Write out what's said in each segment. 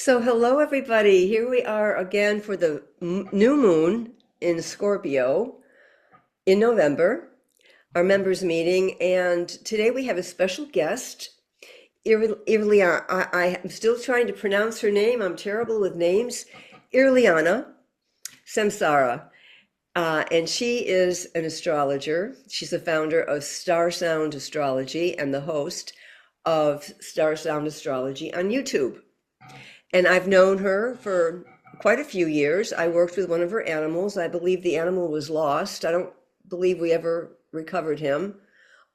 So, hello everybody. Here we are again for the new moon in Scorpio in November, our members meeting. And today we have a special guest, Irilanna. I am still trying to pronounce her name. I'm terrible with names. Irilanna Samsara. And she is an astrologer. She's the founder of Star Sound Astrology and the host of Star Sound Astrology on YouTube. And I've known her for quite a few years. I worked with one of her animals. I believe the animal was lost. I don't believe we ever recovered him.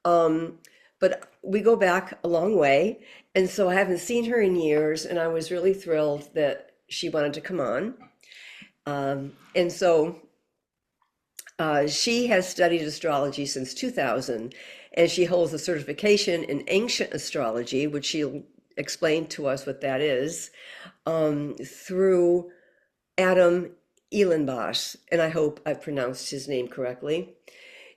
Um, but we go back a long way. And so I haven't seen her in years. And I was really thrilled that she wanted to come on. And so she has studied astrology since 2000, and she holds a certification in ancient astrology, which she'll explain to us what that is, through Adam Elenbosch, and I hope I've pronounced his name correctly.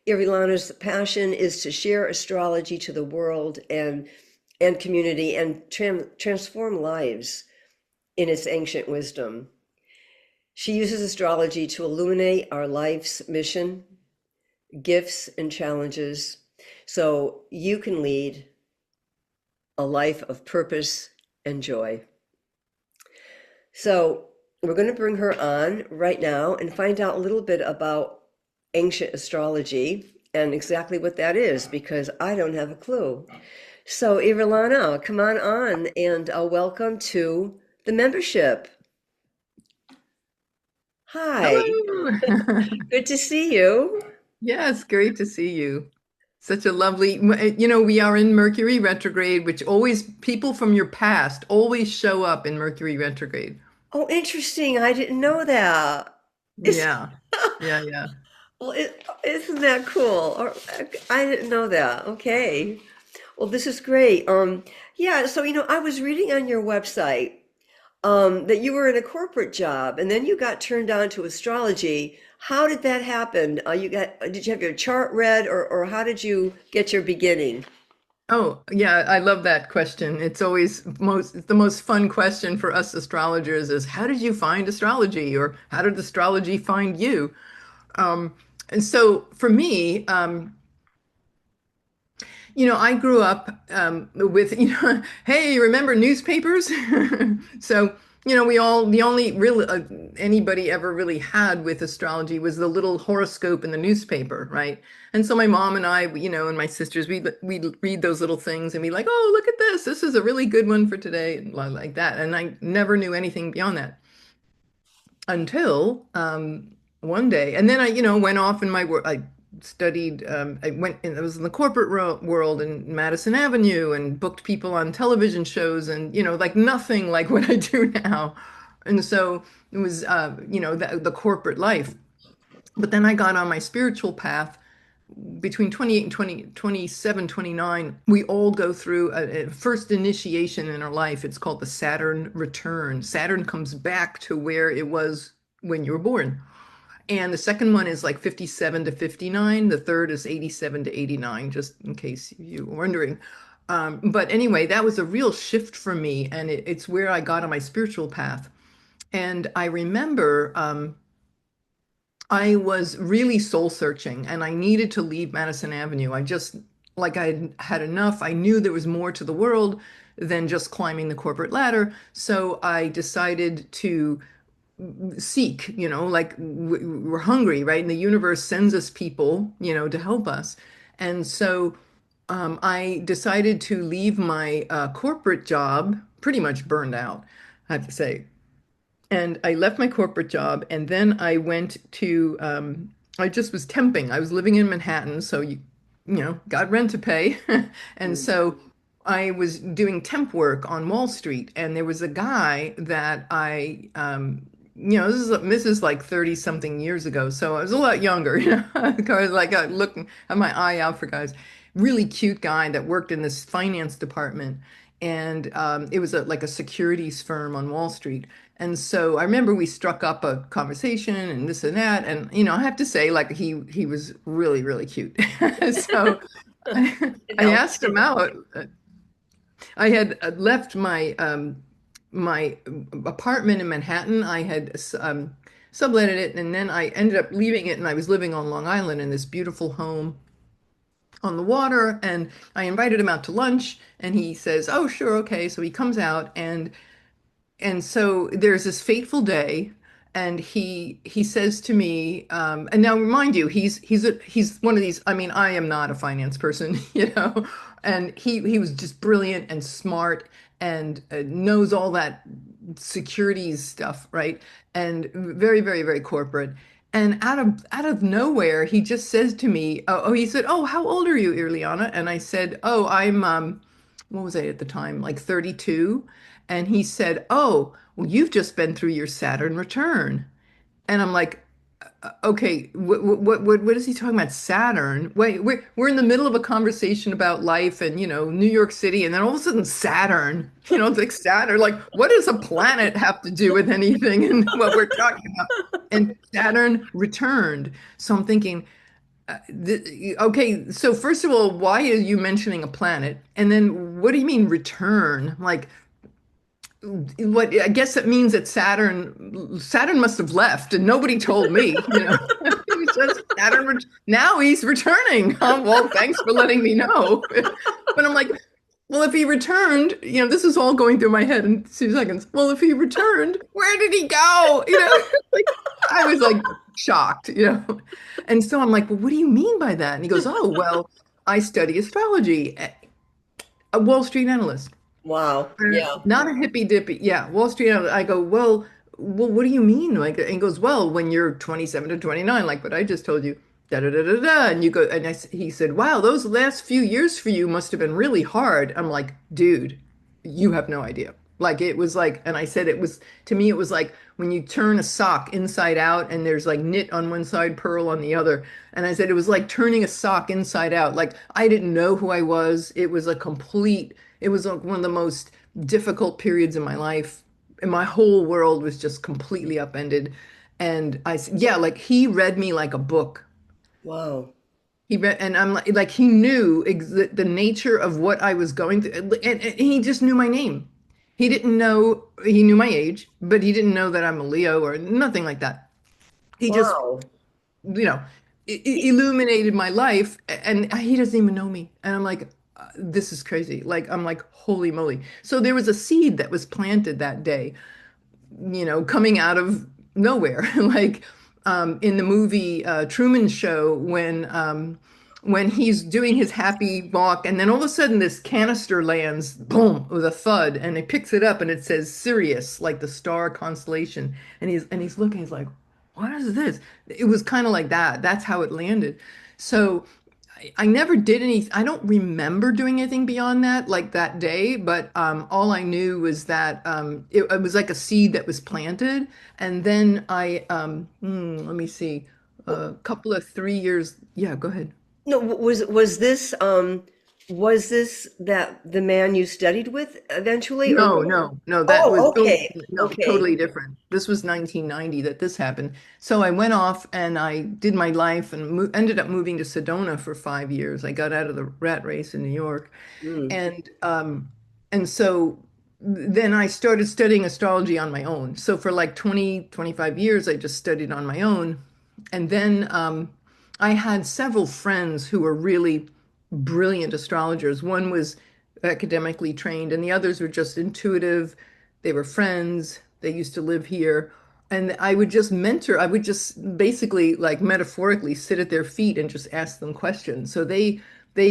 Irilanna's passion is to share astrology to the world and community and transform lives in its ancient wisdom. She uses astrology to illuminate our life's mission, gifts, and challenges so you can lead a life of purpose and joy. So, we're going to bring her on right now and find out a little bit about ancient astrology and exactly what that is because I don't have a clue. So, Irilanna, come on and welcome to the membership. Hi, Hello. good to see you. Yes, great to see you. Such a lovely, we are in Mercury retrograde, which always people from your past always show up in Mercury retrograde. Oh, interesting. I didn't know that. Is Yeah. Yeah, yeah. well, isn't that cool? Or I didn't know that. Okay. Well, this is great. Yeah, so I was reading on your website that you were in a corporate job and then you got turned on to astrology. How did that happen? Did you have your chart read or how did you get your beginning? Oh, yeah, I love that question. It's the most fun question for us astrologers is how did you find astrology or how did astrology find you? Um, and so for me, I grew up with, hey, remember newspapers? So, the only real anybody ever really had with astrology was the little horoscope in the newspaper, right? And so my mom and I, and my sisters, we'd read those little things and be like, oh, look at this. This is a really good one for today, and like that. And I never knew anything beyond that until one day. And then I, went off in my work. I studied, I was in the corporate world in Madison Avenue and booked people on television shows and, like nothing like what I do now. And so it was, the corporate life. But then I got on my spiritual path between 28 and 20, 27, 29. We all go through a first initiation in our life. It's called the Saturn return. Saturn comes back to where it was when you were born. And the second one is like 57 to 59. The third is 87 to 89, just in case you were wondering. But anyway, that was a real shift for me. And it's where I got on my spiritual path. And I remember I was really soul searching and I needed to leave Madison Avenue. Like I had enough. I knew there was more to the world than just climbing the corporate ladder. So I decided to seek, like we're hungry, right? And the universe sends us people, to help us. And so I decided to leave my corporate job, pretty much burned out, I have to say. And I left my corporate job and then I went to, I just was temping. I was living in Manhattan, so got rent to pay. And so I was doing temp work on Wall Street, and there was a guy that this is like 30 something years ago, so I was a lot younger, I was like looking, had my eye out for guys. Really cute guy that worked in this finance department, and it was like a securities firm on Wall Street. And so I remember we struck up a conversation and this and that, and I have to say, like he was really really cute. So I It helps. asked him out. I had left my my apartment in Manhattan. I had subletted it, and then I ended up leaving it, and I was living on Long Island in this beautiful home on the water. And I invited him out to lunch, and he says, "Oh, sure, okay." So he comes out, and so there's this fateful day, and he says to me, and now remind you, he's one of these. I mean, I am not a finance person, and he was just brilliant and smart and knows all that securities stuff, right? And very, very, very corporate. And out of nowhere, he just says to me, he said, "Oh, how old are you, Irilanna?" And I said, "Oh, I'm what was I at the time? Like 32." And he said, "Oh, well, you've just been through your Saturn return." And I'm like, "Okay, what is he talking about? Saturn? Wait, we're in the middle of a conversation about life and, New York City, and then all of a sudden Saturn, it's like Saturn. Like, what does a planet have to do with anything and what we're talking about?" And Saturn returned. So I'm thinking, okay, so first of all, why are you mentioning a planet? And then what do you mean return? Like, what I guess it means that Saturn must have left and nobody told me. It was just now he's returning. Well, thanks for letting me know. But I'm like, well, if he returned, this is all going through my head in 2 seconds. Well, if he returned, where did he go? Like I was like shocked. And so I'm like, well, what do you mean by that? And he goes, oh, well, I study astrology, a Wall Street analyst. Wow. Yeah. Not a hippy dippy. Yeah, Wall Street. I go, well, what do you mean? Like, and he goes, well, when you're 27 to 29, like what I just told you, da da da da da. And you go, and he said, wow, those last few years for you must have been really hard. I'm like, dude, you have no idea. Like it was like, and I said it was to me, it was like when you turn a sock inside out and there's like knit on one side, pearl on the other. And I said it was like turning a sock inside out. Like I didn't know who I was. It was like one of the most difficult periods in my life. And my whole world was just completely upended. And I said, yeah, like he read me like a book. Wow. He read, and I'm like he knew the nature of what I was going through, and he just knew my name. He didn't know, he knew my age, but he didn't know that I'm a Leo or nothing like that. He just, Wow. you know, illuminated my life, and he doesn't even know me. And I'm like, this is crazy. Like, I'm like, holy moly. So there was a seed that was planted that day, coming out of nowhere. Like in the movie Truman Show, when he's doing his happy walk, and then all of a sudden this canister lands, boom, with a thud, and he picks it up, and it says Sirius, like the star constellation, and he's looking, he's like, what is this? It was kind of like that. That's how it landed. So I never did any, I don't remember doing anything beyond that, like that day, but all I knew was that it was like a seed that was planted. And then let me see, a couple of 3 years. Yeah, go ahead. No, was this that the man you studied with eventually, or No, no, no, that was oh, okay. no, Okay. totally different. This was 1990 that this happened. So I went off and I did my life and mo ended up moving to Sedona for 5 years. I got out of the rat race in New York. Mm. And so then I started studying astrology on my own. So for like 20, 25 years, I just studied on my own. And then I had several friends who were really brilliant astrologers. One was academically trained, and the others were just intuitive. They were friends. They used to live here. And I would just basically, like metaphorically, sit at their feet and just ask them questions. So they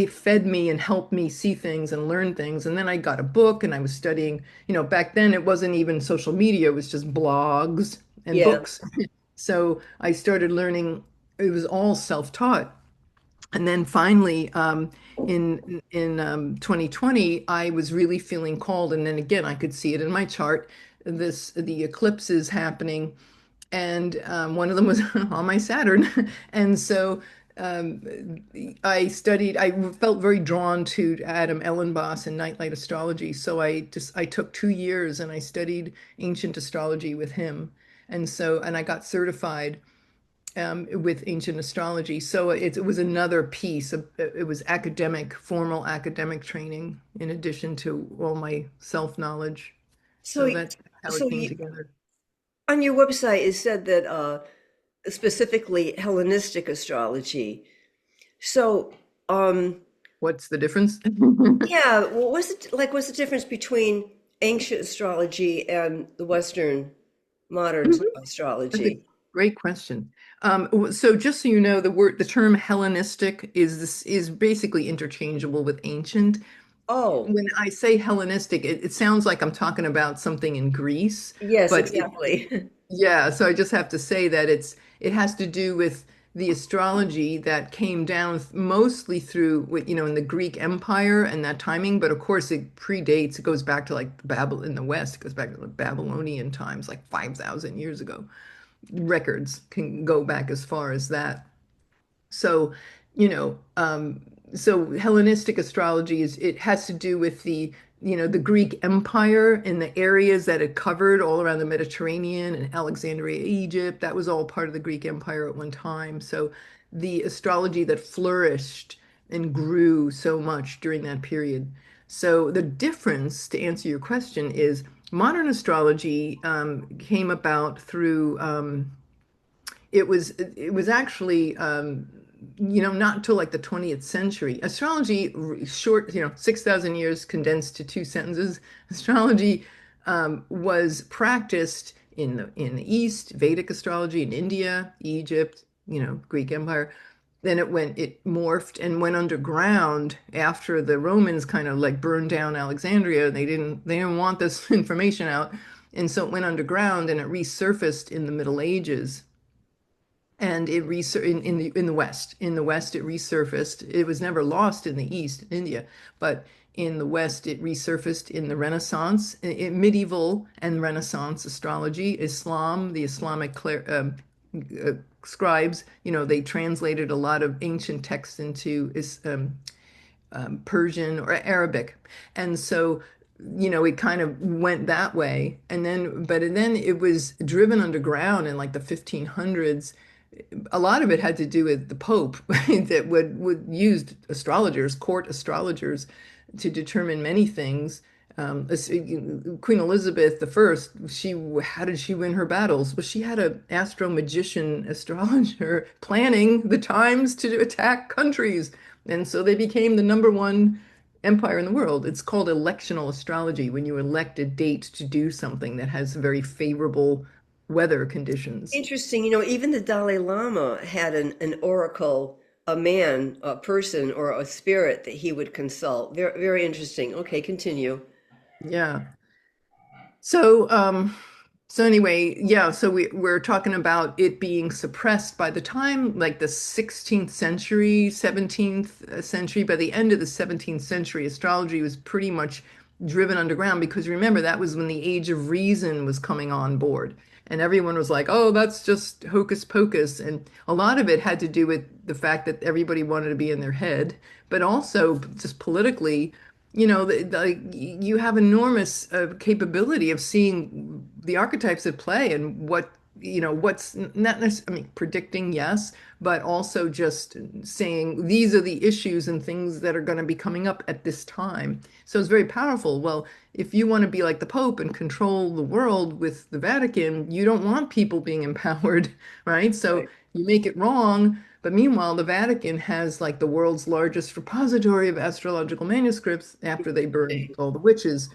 fed me and helped me see things and learn things. And then I got a book and I was studying, back then it wasn't even social media, it was just blogs and Yeah. books. So I started learning, it was all self-taught. And then finally, in 2020, I was really feeling called. And then again, I could see it in my chart. The eclipse is happening, and one of them was on my Saturn. And so um, I felt very drawn to Adam Ellenboss and Nightlight Astrology. So I took 2 years and I studied ancient astrology with him. And I got certified with ancient astrology. So it was another piece of, it was formal academic training in addition to all my self-knowledge. So So, that's how it so came you, together. on your website, it said that specifically Hellenistic astrology. So, um, What's the difference? yeah, well, what's the difference between ancient astrology and the Western modern That's a astrology? great question. So just so you know, the term Hellenistic is basically interchangeable with ancient. Oh, When I say Hellenistic, it sounds like I'm talking about something in Greece, yes, but exactly. yeah, so I just have to say that it has to do with the astrology that came down mostly through in the Greek Empire and that timing, but of course it predates, it goes back to like Babylon in the West, it goes back to the Babylonian times, like 5,000 years ago. Records can go back as far as that. So, you know, so Hellenistic astrology it has to do with the Greek Empire and the areas that it covered all around the Mediterranean and Alexandria, Egypt. That was all part of the Greek Empire at one time. So the astrology that flourished and grew so much during that period. So the difference, to answer your question, is modern astrology came about through it was actually not until like the 20th century. Astrology, short, 6,000 years condensed to two sentences. Astrology was practiced in the East, Vedic astrology in India, Egypt, Greek Empire. Then it morphed and went underground after the Romans kind of like burned down Alexandria. They didn't want this information out. And so it went underground and it resurfaced in the Middle Ages, and it in the West. In the West, it resurfaced. It was never lost in the East, in India, but in the West, it resurfaced in the Renaissance, in medieval and Renaissance astrology, Islam, the Islamic scribes. They translated a lot of ancient texts into Persian or Arabic, and so it kind of went that way, but then it was driven underground in like the 1500s. A lot of it had to do with the Pope that would use astrologers, court astrologers, to determine many things. Queen Elizabeth I, how did she win her battles? Well, she had an astro magician astrologer planning the times to attack countries, and so they became the number one empire in the world. It's called electional astrology when you elect a date to do something that has very favorable weather conditions. Interesting. Even the Dalai Lama had an oracle, a man, a person, or a spirit that he would consult. Very, very interesting. Okay, continue. Yeah. So, so anyway, yeah, so we're talking about it being suppressed by the time like the 16th century, 17th century. By the end of the 17th century, astrology was pretty much driven underground because remember, that was when the age of reason was coming on board. And everyone was like, oh, that's just hocus pocus. And a lot of it had to do with the fact that everybody wanted to be in their head, but also just politically, you have enormous capability of seeing the archetypes at play and what's not necessarily, I mean, predicting, yes, but also just saying these are the issues and things that are going to be coming up at this time. So it's very powerful. Well, if you want to be like the Pope and control the world with the Vatican, you don't want people being empowered, right? So Right. you make it wrong. But meanwhile, the Vatican has like the world's largest repository of astrological manuscripts after they burned Interesting. all the witches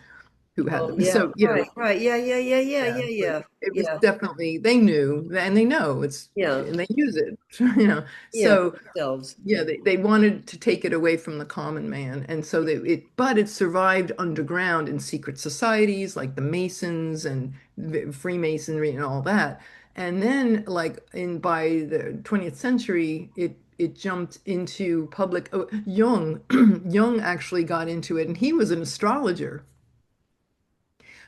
who had Oh, them. yeah, So, right, right. Yeah, yeah, yeah, yeah, yeah, yeah, so yeah. it was Yeah, definitely, they knew and they know yeah, and they use it, you know. yeah, for So, themselves. yeah, they wanted to take it away from the common man. And so but it survived underground in secret societies like the Masons and Freemasonry and all that. And then, like by the 20th century, it jumped into public. Oh, Jung, Jung actually got into it, and he was an astrologer.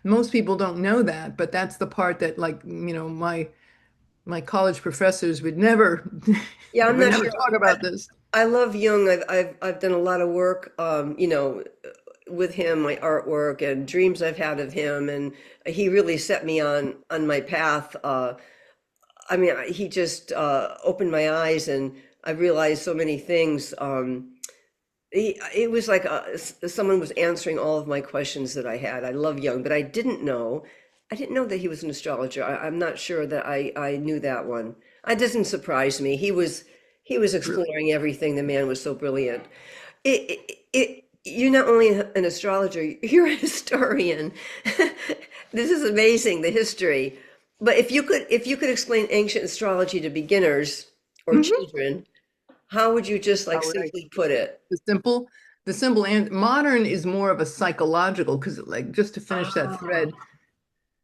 Most people don't know that, but that's the part that, like, my college professors would never, Yeah, they I'm would not never sure. talk about this. I love Jung. I've done a lot of work, with him, my artwork and dreams I've had of him, and he really set me on my path. I mean, he just opened my eyes, and I realized so many things. It was like someone was answering all of my questions that I had. I love Jung, but I didn't know that he was an astrologer. I'm not sure that I knew that one. It doesn't surprise me. He was Really? exploring everything. The man was so brilliant. You're not only an astrologer, you're a historian. This is amazing, the history. But if you could explain ancient astrology to beginners or Hmm. children, how would you just like How would I simply put explain it? it? The simple and modern is more of a psychological, because like just to finish that Ah, thread,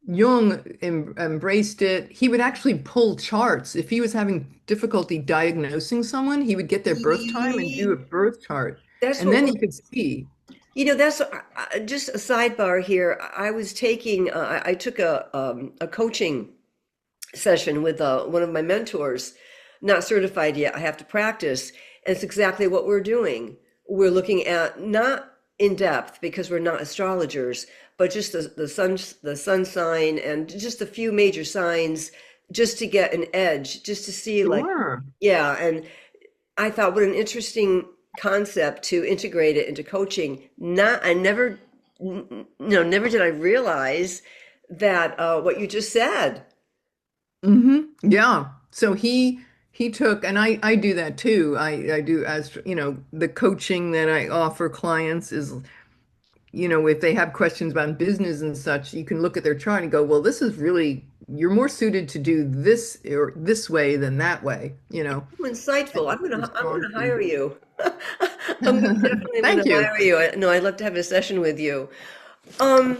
Jung embraced it. He would actually pull charts. If he was having difficulty diagnosing someone, he would get their birth time and do a birth chart. that's And what then we're, he could see. that's just a sidebar here. I was taking, I took a coaching session with one of my mentors, not certified yet. I have to practice. And it's exactly what we're doing. We're looking at not in depth because we're not astrologers, but just the sun sign and just a few major signs just to get an edge, just to see like, Sure. yeah. And I thought what an interesting concept to integrate it into coaching. I never, never did I realize that what you just said. Yeah. So he took, and I do that too. I do, as you know, the coaching that I offer clients is, if they have questions about business and such, you can look at their chart and go, well, this is really, you're more suited to do this or this way than that way. Oh, insightful. I'm gonna Astrology. hire you. I'm Thank gonna you. hire you. No, I'd love to have a session with you. Um,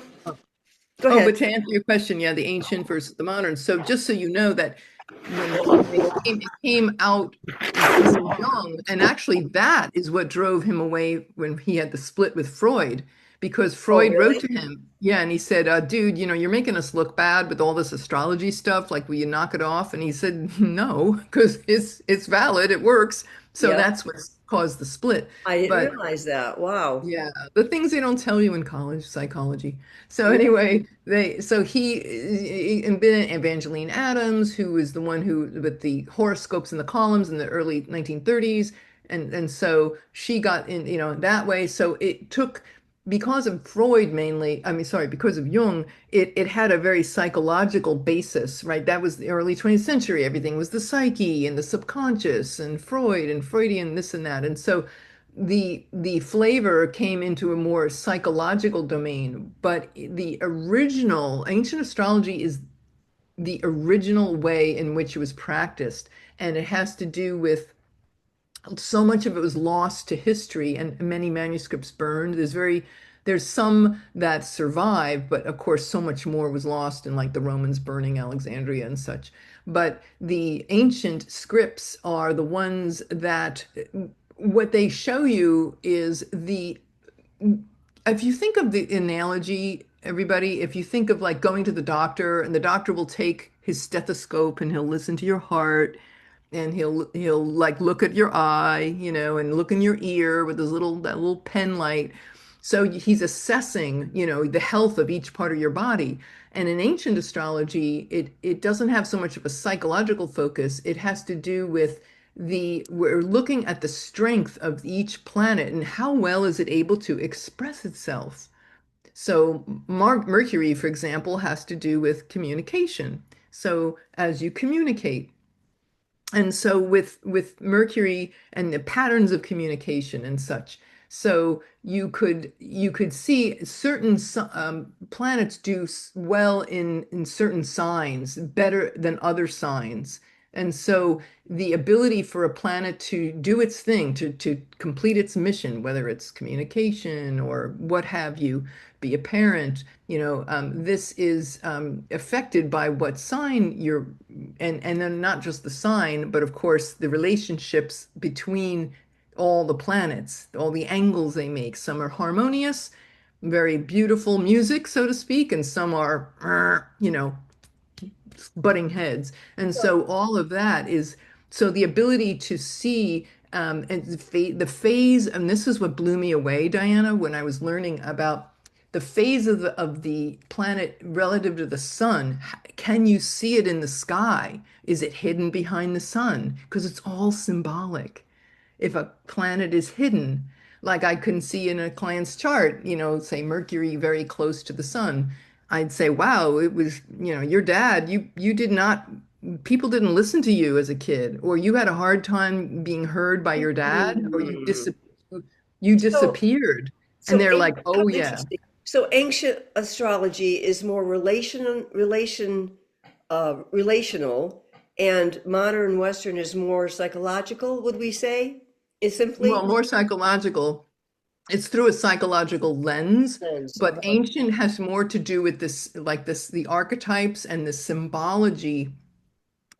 Go Oh, ahead. but to answer your question, yeah, the ancient versus the modern. So just so you know that when it came out through Jung, and actually that is what drove him away when he had the split with Freud, because Oh, Freud wrote really? to him, yeah, and he said, dude, you're making us look bad with all this astrology stuff. Like, will you knock it off? And he said, no, because it's valid, it works. So Yep. that's what caused the split. I didn't But realize that. Wow. yeah, the things they don't tell you in college, psychology. So Yeah. anyway, so and then Evangeline Adams, who was the one who with the horoscopes and the columns in the early 1930s, and so she got in, that way. So it took because of Freud mainly, I mean, sorry, because of Jung, it had a very psychological basis, right? That was the early 20th century. Everything was the psyche and the subconscious and Freud and Freudian this and that. And so the flavor came into a more psychological domain, but the original ancient astrology is the original way in which it was practiced, and it has to do with so much of it was lost to history and many manuscripts burned. There's some that survive, but of course so much more was lost in like the Romans burning Alexandria and such. But the ancient scripts are the ones that what they show you is the if you think of the analogy, everybody, if you think of like going to the doctor and the doctor will take his stethoscope and he'll listen to your heart and he'll like look at your eye, and look in your ear with his that little pen light. So he's assessing, the health of each part of your body. And in ancient astrology, it doesn't have so much of a psychological focus. It has to do with we're looking at the strength of each planet and how well is it able to express itself. So Mercury, for example, has to do with communication. So as you communicate, and so with Mercury and the patterns of communication and such, so you could see certain planets do well in certain signs better than other signs. And so the ability for a planet to do its thing, to complete its mission, whether it's communication or what have you, be a parent, this is affected by what sign you're, and then not just the sign, but of course the relationships between all the planets, all the angles they make. Some are harmonious, very beautiful music, so to speak, and some are, butting heads. And so all of that is so the ability to see and the phase, and this is what blew me away, Diana, when I was learning about the phase of the planet relative to the sun. Can you see it in the sky? Is it hidden behind the sun? Because it's all symbolic. If a planet is hidden, like I can see in a client's chart, say Mercury very close to the sun. I'd say, wow, it was, your dad, you did not, people didn't listen to you as a kid, or you had a hard time being heard by your dad, or Hmm. you So, disappeared. And so they're like, how oh yeah. interesting. So ancient astrology is more relational, and modern Western is more psychological, would we say? Is Well, simply more psychological. It's through a psychological lens, lens. but ancient has more to do with this, like this, the archetypes and the symbology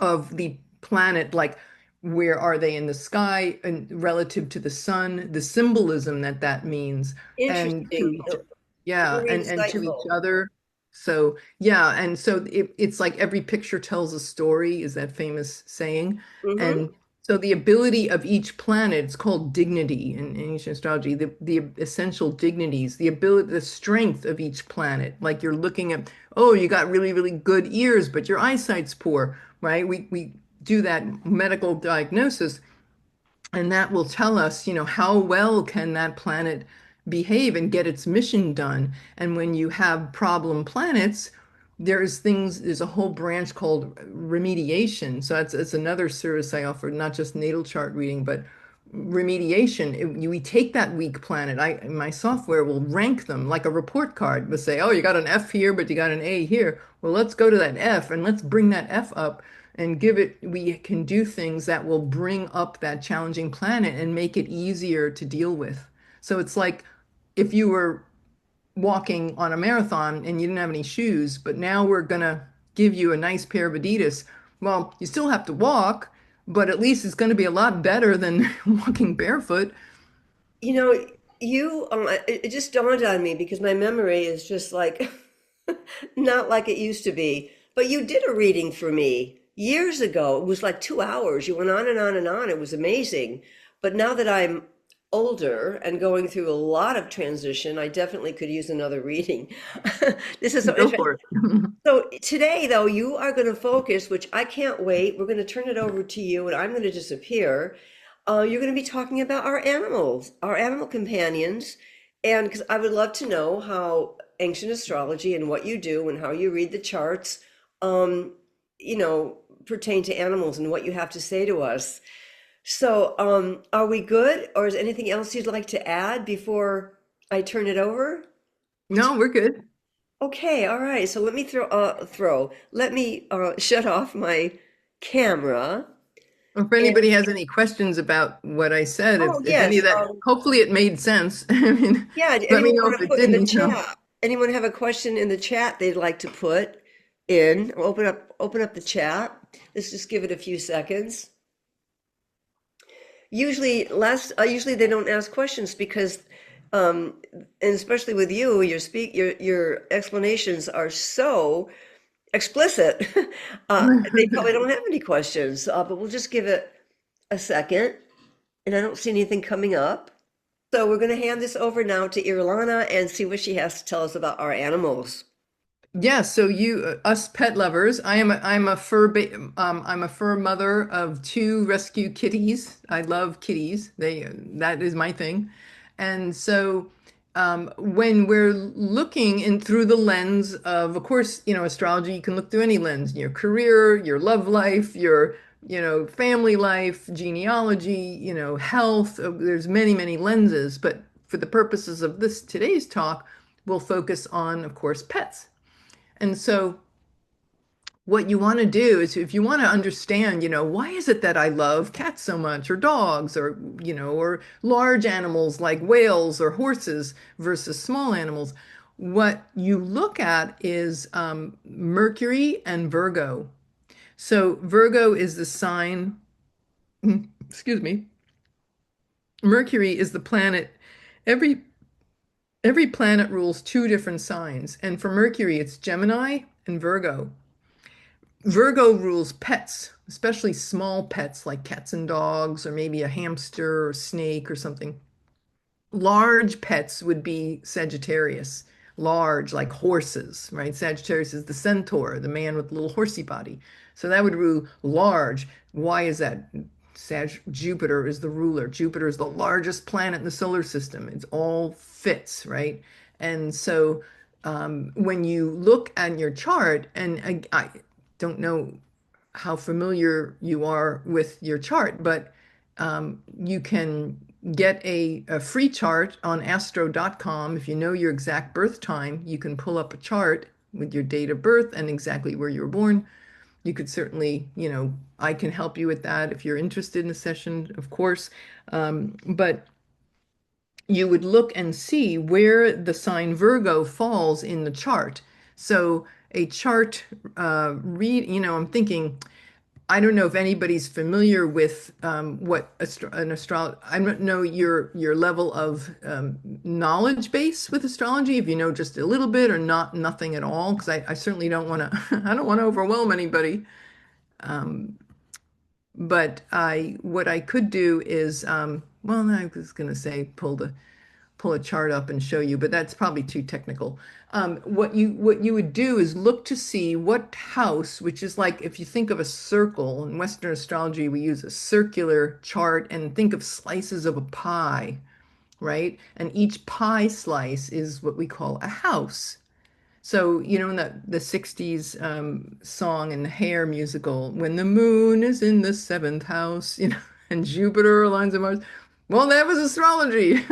of the planet, like where are they in the sky and relative to the sun, the symbolism that that means, and to Interesting. each, yeah, Very and to each insightful. other. So yeah, and so it's like every picture tells a story, is that famous saying. Hmm. And so the ability of each planet, it's called dignity in ancient astrology, the essential dignities, the ability, the strength of each planet. Like you're looking at, oh, you got really, really good ears, but your eyesight's poor, right? We do that medical diagnosis, and that will tell us, how well can that planet behave and get its mission done. And when you have problem planets, there's a whole branch called remediation. So it's another service I offer, not just natal chart reading, but remediation. We take that weak planet. My software will rank them like a report card. We'll say, oh, you got an F here, but you got an A here. Well, let's go to that F and let's bring that F up and give it, we can do things that will bring up that challenging planet and make it easier to deal with. So it's like if you were walking on a marathon and you didn't have any shoes, but now we're gonna give you a nice pair of Adidas. Well, you still have to walk, but at least it's going to be a lot better than walking barefoot. You know, it just dawned on me because my memory is just like not like it used to be. But you did a reading for me years ago. It was like 2 hours. You went on and on and on. It was amazing. But now that I'm older and going through a lot of transition, I definitely could use another reading. This is so Go interesting. for it. So today, though, you are going to focus, which I can't wait. We're going to turn it over to you, and I'm going to disappear. You're going to be talking about our animals, our animal companions, and because I would love to know how ancient astrology and what you do and how you read the charts, um, you know, pertain to animals and what you have to say to us. So, are we good, or is anything else you'd like to add before I turn it over? No, we're good. Okay, all right. So let me let me shut off my camera. If And anybody has any questions about what I said, oh if any yes, of that, hopefully it made sense. I mean, yeah. let me Anyone know want if to it put in the didn't. chat? Anyone have a question in the chat they'd like to put in? Open up the chat. Let's just give it a few seconds. Usually they don't ask questions because, and especially with you, your explanations are so explicit. They probably don't have any questions, but we'll just give it a second. And I don't see anything coming up. So we're going to hand this over now to Irlana and see what she has to tell us about our animals. Yeah, so us pet lovers, I'm a fur mother of two rescue kitties. I love kitties. That is my thing. And so, when we're looking in through the lens of course, astrology, you can look through any lens, your career, your love life, your, family life, genealogy, health. There's many, many lenses, but for the purposes of this today's talk, we'll focus on, of course, pets. And so what you want to do is if you want to understand, why is it that I love cats so much or dogs or, or large animals like whales or horses versus small animals, what you look at is Mercury and Virgo. So Virgo is the sign, excuse me, Mercury is the planet. Every every planet rules two different signs. And for Mercury, it's Gemini and Virgo. Virgo rules pets, especially small pets like cats and dogs, or maybe a hamster or snake or something. Large pets would be Sagittarius, large like horses, right? Sagittarius is the centaur, the man with the little horsey body. So that would rule large. Why is that? Jupiter is the ruler. Jupiter is the largest planet in the solar system. It all fits, right? And so when you look at your chart, and I don't know how familiar you are with your chart, but you can get a free chart on astro.com. If you know your exact birth time, you can pull up a chart with your date of birth and exactly where you were born. You could certainly, I can help you with that if you're interested in a session, of course. But you would look and see where the sign Virgo falls in the chart. So a chart I'm thinking, I don't know if anybody's familiar with what an astrologer. I don't know your level of knowledge base with astrology. If you know just a little bit or nothing at all, because I certainly don't want to. I don't want to overwhelm anybody. But what I could do is, well, I was going to say pull a chart up and show you, but that's probably too technical. What you would do is look to see what house, which is like if you think of a circle in Western astrology, we use a circular chart and think of slices of a pie, right? And each pie slice is what we call a house. So, in the 60s song and Hair musical, when the moon is in the seventh house, and Jupiter aligns with Mars. Well, that was astrology.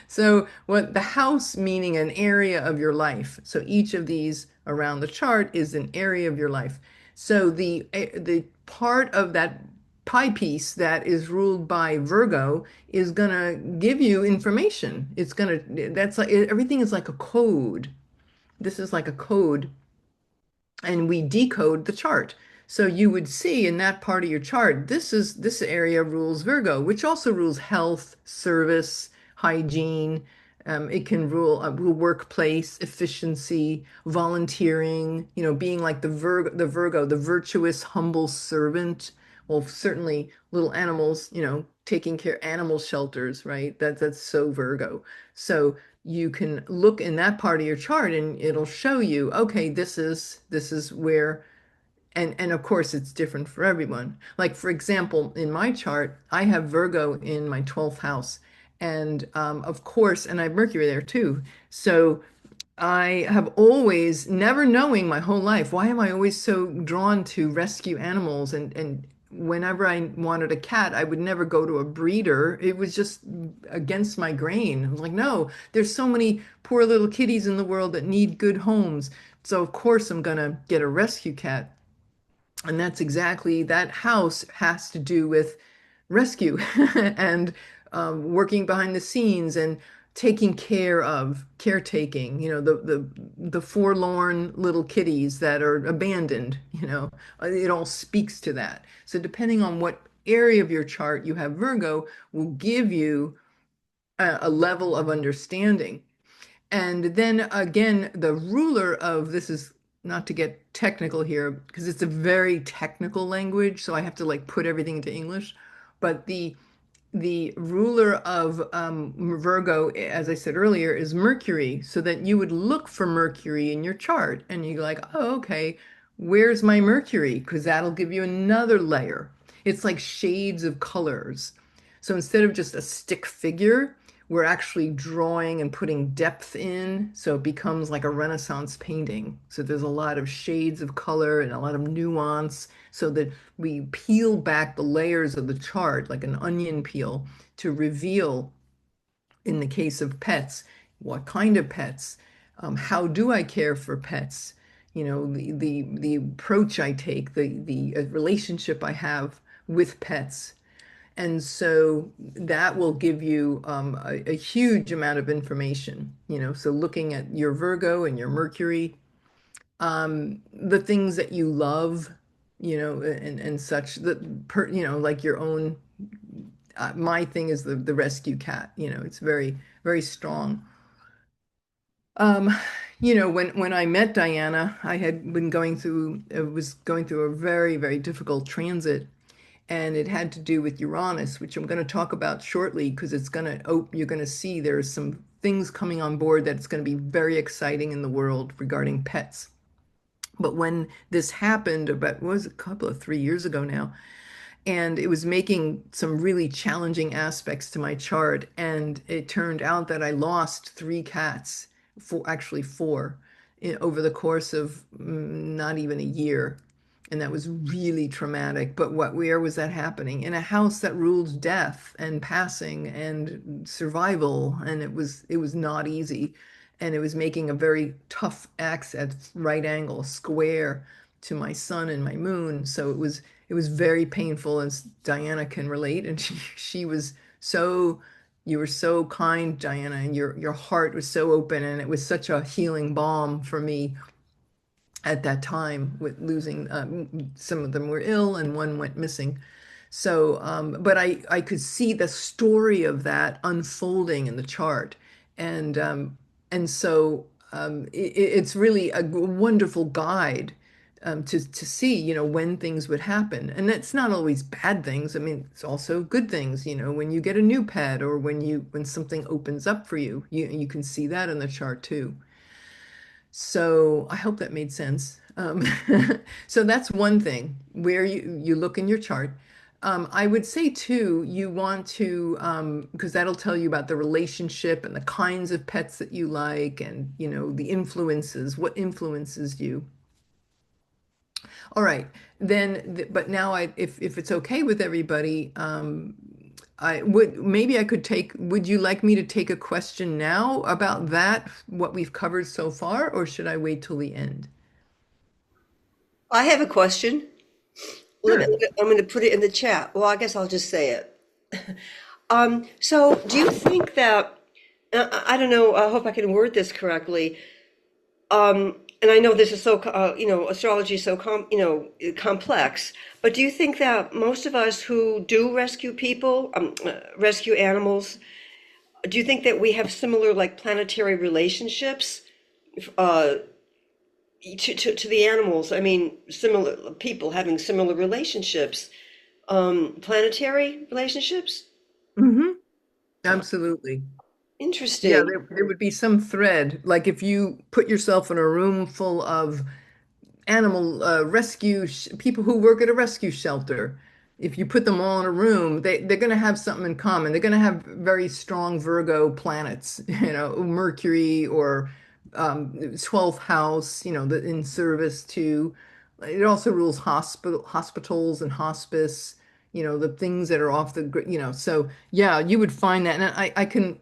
So, what the house meaning an area of your life. So, each of these around the chart is an area of your life. So, the part of that pie piece that is ruled by Virgo is going to give you information. That's like everything is like a code. This is like a code, and we decode the chart. So you would see in that part of your chart, this area rules Virgo, which also rules health, service, hygiene. It can rule workplace, efficiency, volunteering, being like the Virgo, the virtuous, humble servant. Well, certainly little animals, taking care animal shelters, right? That's so Virgo. So you can look in that part of your chart and it'll show you, okay, this is where, and of course it's different for everyone. Like for example, in my chart, I have Virgo in my 12th house. And of course, and I have Mercury there too. So I have always, never knowing my whole life, why am I always so drawn to rescue animals? And whenever I wanted a cat, I would never go to a breeder. It was just against my grain. I was like, no, there's so many poor little kitties in the world that need good homes. So of course I'm gonna get a rescue cat. And that's exactly, that house has to do with rescue and working behind the scenes and taking care of caretaking, the forlorn little kitties that are abandoned, it all speaks to that. So depending on what area of your chart you have Virgo will give you a level of understanding. And then again, the ruler of this is not to get technical here because it's a very technical language, so I have to like put everything into English. But the ruler of Virgo, as I said earlier, is Mercury. So that you would look for Mercury in your chart and you're like, oh, okay, where's my Mercury? Because that'll give you another layer. It's like shades of colors. So instead of just a stick figure, we're actually drawing and putting depth in. So it becomes like a Renaissance painting. So there's a lot of shades of color and a lot of nuance so that we peel back the layers of the chart like an onion peel to reveal, in the case of pets, what kind of pets, how do I care for pets, the approach I take, the relationship I have with pets. And so that will give you a huge amount of information, so looking at your Virgo and your Mercury, the things that you love, and such that like your own, my thing is the rescue cat, it's very, very strong. Um, when I met Diana, I had been was going through a very, very difficult transit, and it had to do with Uranus, which I'm going to talk about shortly because you're going to see there's some things coming on board that's going to be very exciting in the world regarding pets. But when this happened about, what was it, a couple of 3 years ago now, and it was making some really challenging aspects to my chart. And it turned out that I lost three cats, actually four, over the course of not even a year. And that was really traumatic. But where was that happening? In a house that ruled death and passing and survival. And it was not easy. And it was making a very tough axe at right angle, square to my sun and my moon. So it was very painful, as Diana can relate. And she was so, you were so kind, Diana, and your heart was so open, and it was such a healing balm for me at that time with losing some of them were ill and one went missing. So, but I could see the story of that unfolding in the chart, and so it's really a wonderful guide to see, when things would happen. And it's not always bad things. I mean, it's also good things, when you get a new pet or when something opens up for you, you can see that in the chart too. So I hope that made sense. So that's one thing where you look in your chart. I would say too, you want to, because that'll tell you about the relationship and the kinds of pets that you like, and the influences, what influences you. All right, then, but now if it's okay with everybody, maybe I could would you like me to take a question now about that, what we've covered so far, or should I wait till the end? I have a question. Sure. I'm going to put it in the chat. Well, I guess I'll just say it. So do you think that, I don't know, I hope I can word this correctly. And I know this is so, astrology is so, complex, but do you think that most of us who do rescue people, rescue animals, do you think that we have similar like planetary relationships, uh, to the animals? I mean, similar people having similar relationships, planetary relationships? Hmm. Absolutely. Yeah, Interesting. there would be some thread. Like if you put yourself in a room full of animal rescue people who work at a rescue shelter. If you put them all in a room, they're going to have something in common. They're going to have very strong Virgo planets, Mercury or 12th house, in service to. It also rules hospitals and hospice, the things that are off So yeah, you would find that. And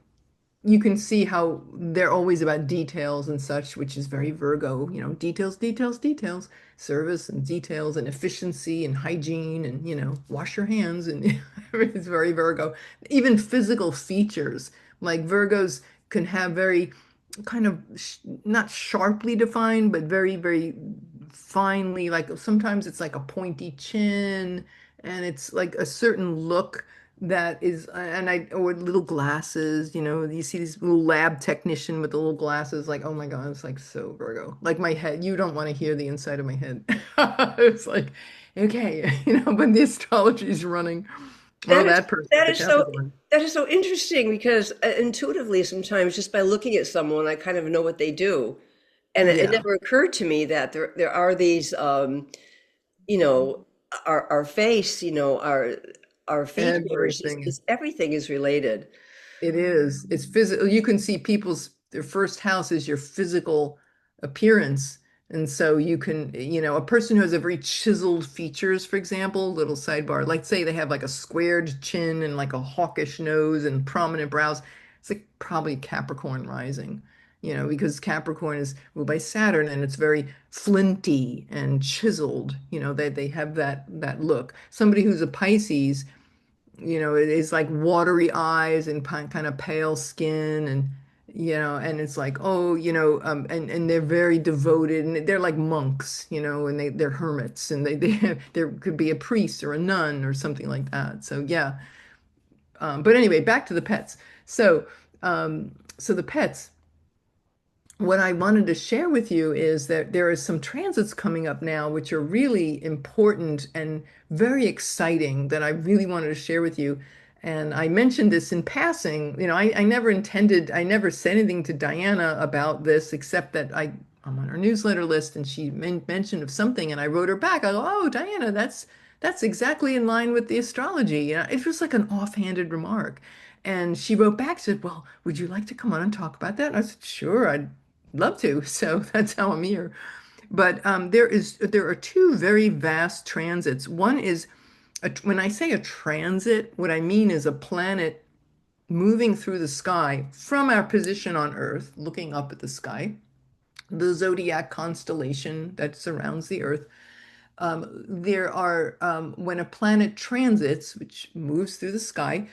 you can see how they're always about details and such, which is very Virgo, details, details, details, service and details and efficiency and hygiene and, wash your hands. And it's very Virgo. Even physical features, like Virgos can have very kind of not sharply defined, but very, very finely, like sometimes it's like a pointy chin and it's like a certain look that is, or little glasses, you see this little lab technician with the little glasses, like, oh my God, it's like so Virgo. Like my head, you don't want to hear the inside of my head. It's like, okay, when the astrology is running, oh, That is that person, that the is so Capricorn. that is so interesting because intuitively sometimes just by looking at someone I kind of know what they do. And it Yeah, never occurred to me that there are these you know our face, our features, everything. everything is related. It is. It's physical. You can see their first house is your physical appearance. And so you can, a person who has a very chiseled features, for example, little sidebar, like say they have like a squared chin and like a hawkish nose and prominent brows. It's like probably Capricorn rising, because Capricorn is ruled by Saturn and it's very flinty and chiseled. They have that look. Somebody who's a Pisces, it is like watery eyes and kind of pale skin, and and it's like, oh, and they're very devoted, and they're like monks, and they're hermits, and there could be a priest or a nun or something like that. So yeah, but anyway, back to the pets. So the pets, what I wanted to share with you is that there are some transits coming up now, which are really important and very exciting, that I really wanted to share with you. And I mentioned this in passing. I never intended, I never said anything to Diana about this, except that I'm on her newsletter list and she mentioned of something, and I wrote her back. I go, oh, Diana, that's exactly in line with the astrology. It was like an offhanded remark. And she wrote back, said, well, would you like to come on and talk about that? And I said, sure, I'd love to. So that's how I'm here. But there are two very vast transits. One is when I say a transit, what I mean is a planet moving through the sky from our position on Earth, looking up at the sky, the zodiac constellation that surrounds the Earth. There are, when a planet transits, which moves through the sky,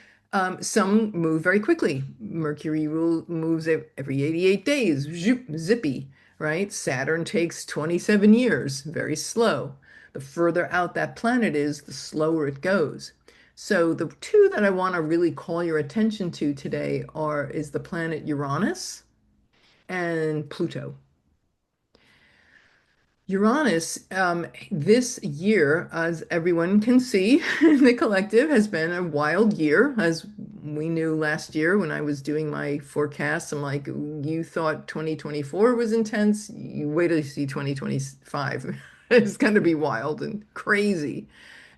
some move very quickly. Mercury moves every 88 days, zoop, zippy, right? Saturn takes 27 years, very slow. The further out that planet is, the slower it goes. So the two that I want to really call your attention to today is the planet Uranus and Pluto. Uranus, this year, as everyone can see in the collective, has been a wild year. As we knew last year when I was doing my forecasts, I'm like, you thought 2024 was intense. You wait till you see 2025. It's going to be wild and crazy.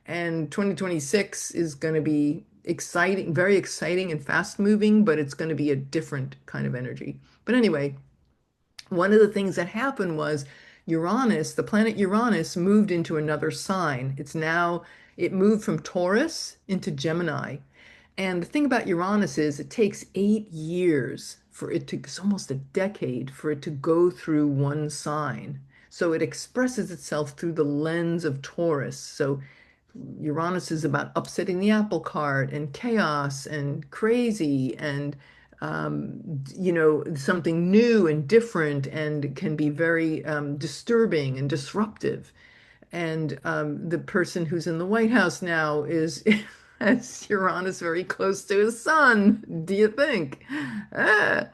And 2026 is going to be exciting, very exciting and fast moving, but it's going to be a different kind of energy. But anyway, one of the things that happened was Uranus, the planet Uranus, moved into another sign. It moved from Taurus into Gemini. And the thing about Uranus is it takes 8 years it's almost a decade for it to go through one sign. So it expresses itself through the lens of Taurus. So Uranus is about upsetting the apple cart and chaos and crazy and something new and different and can be very disturbing and disruptive. And the person who's in the White House now is has Uranus very close to his sun. Do you think? Ah.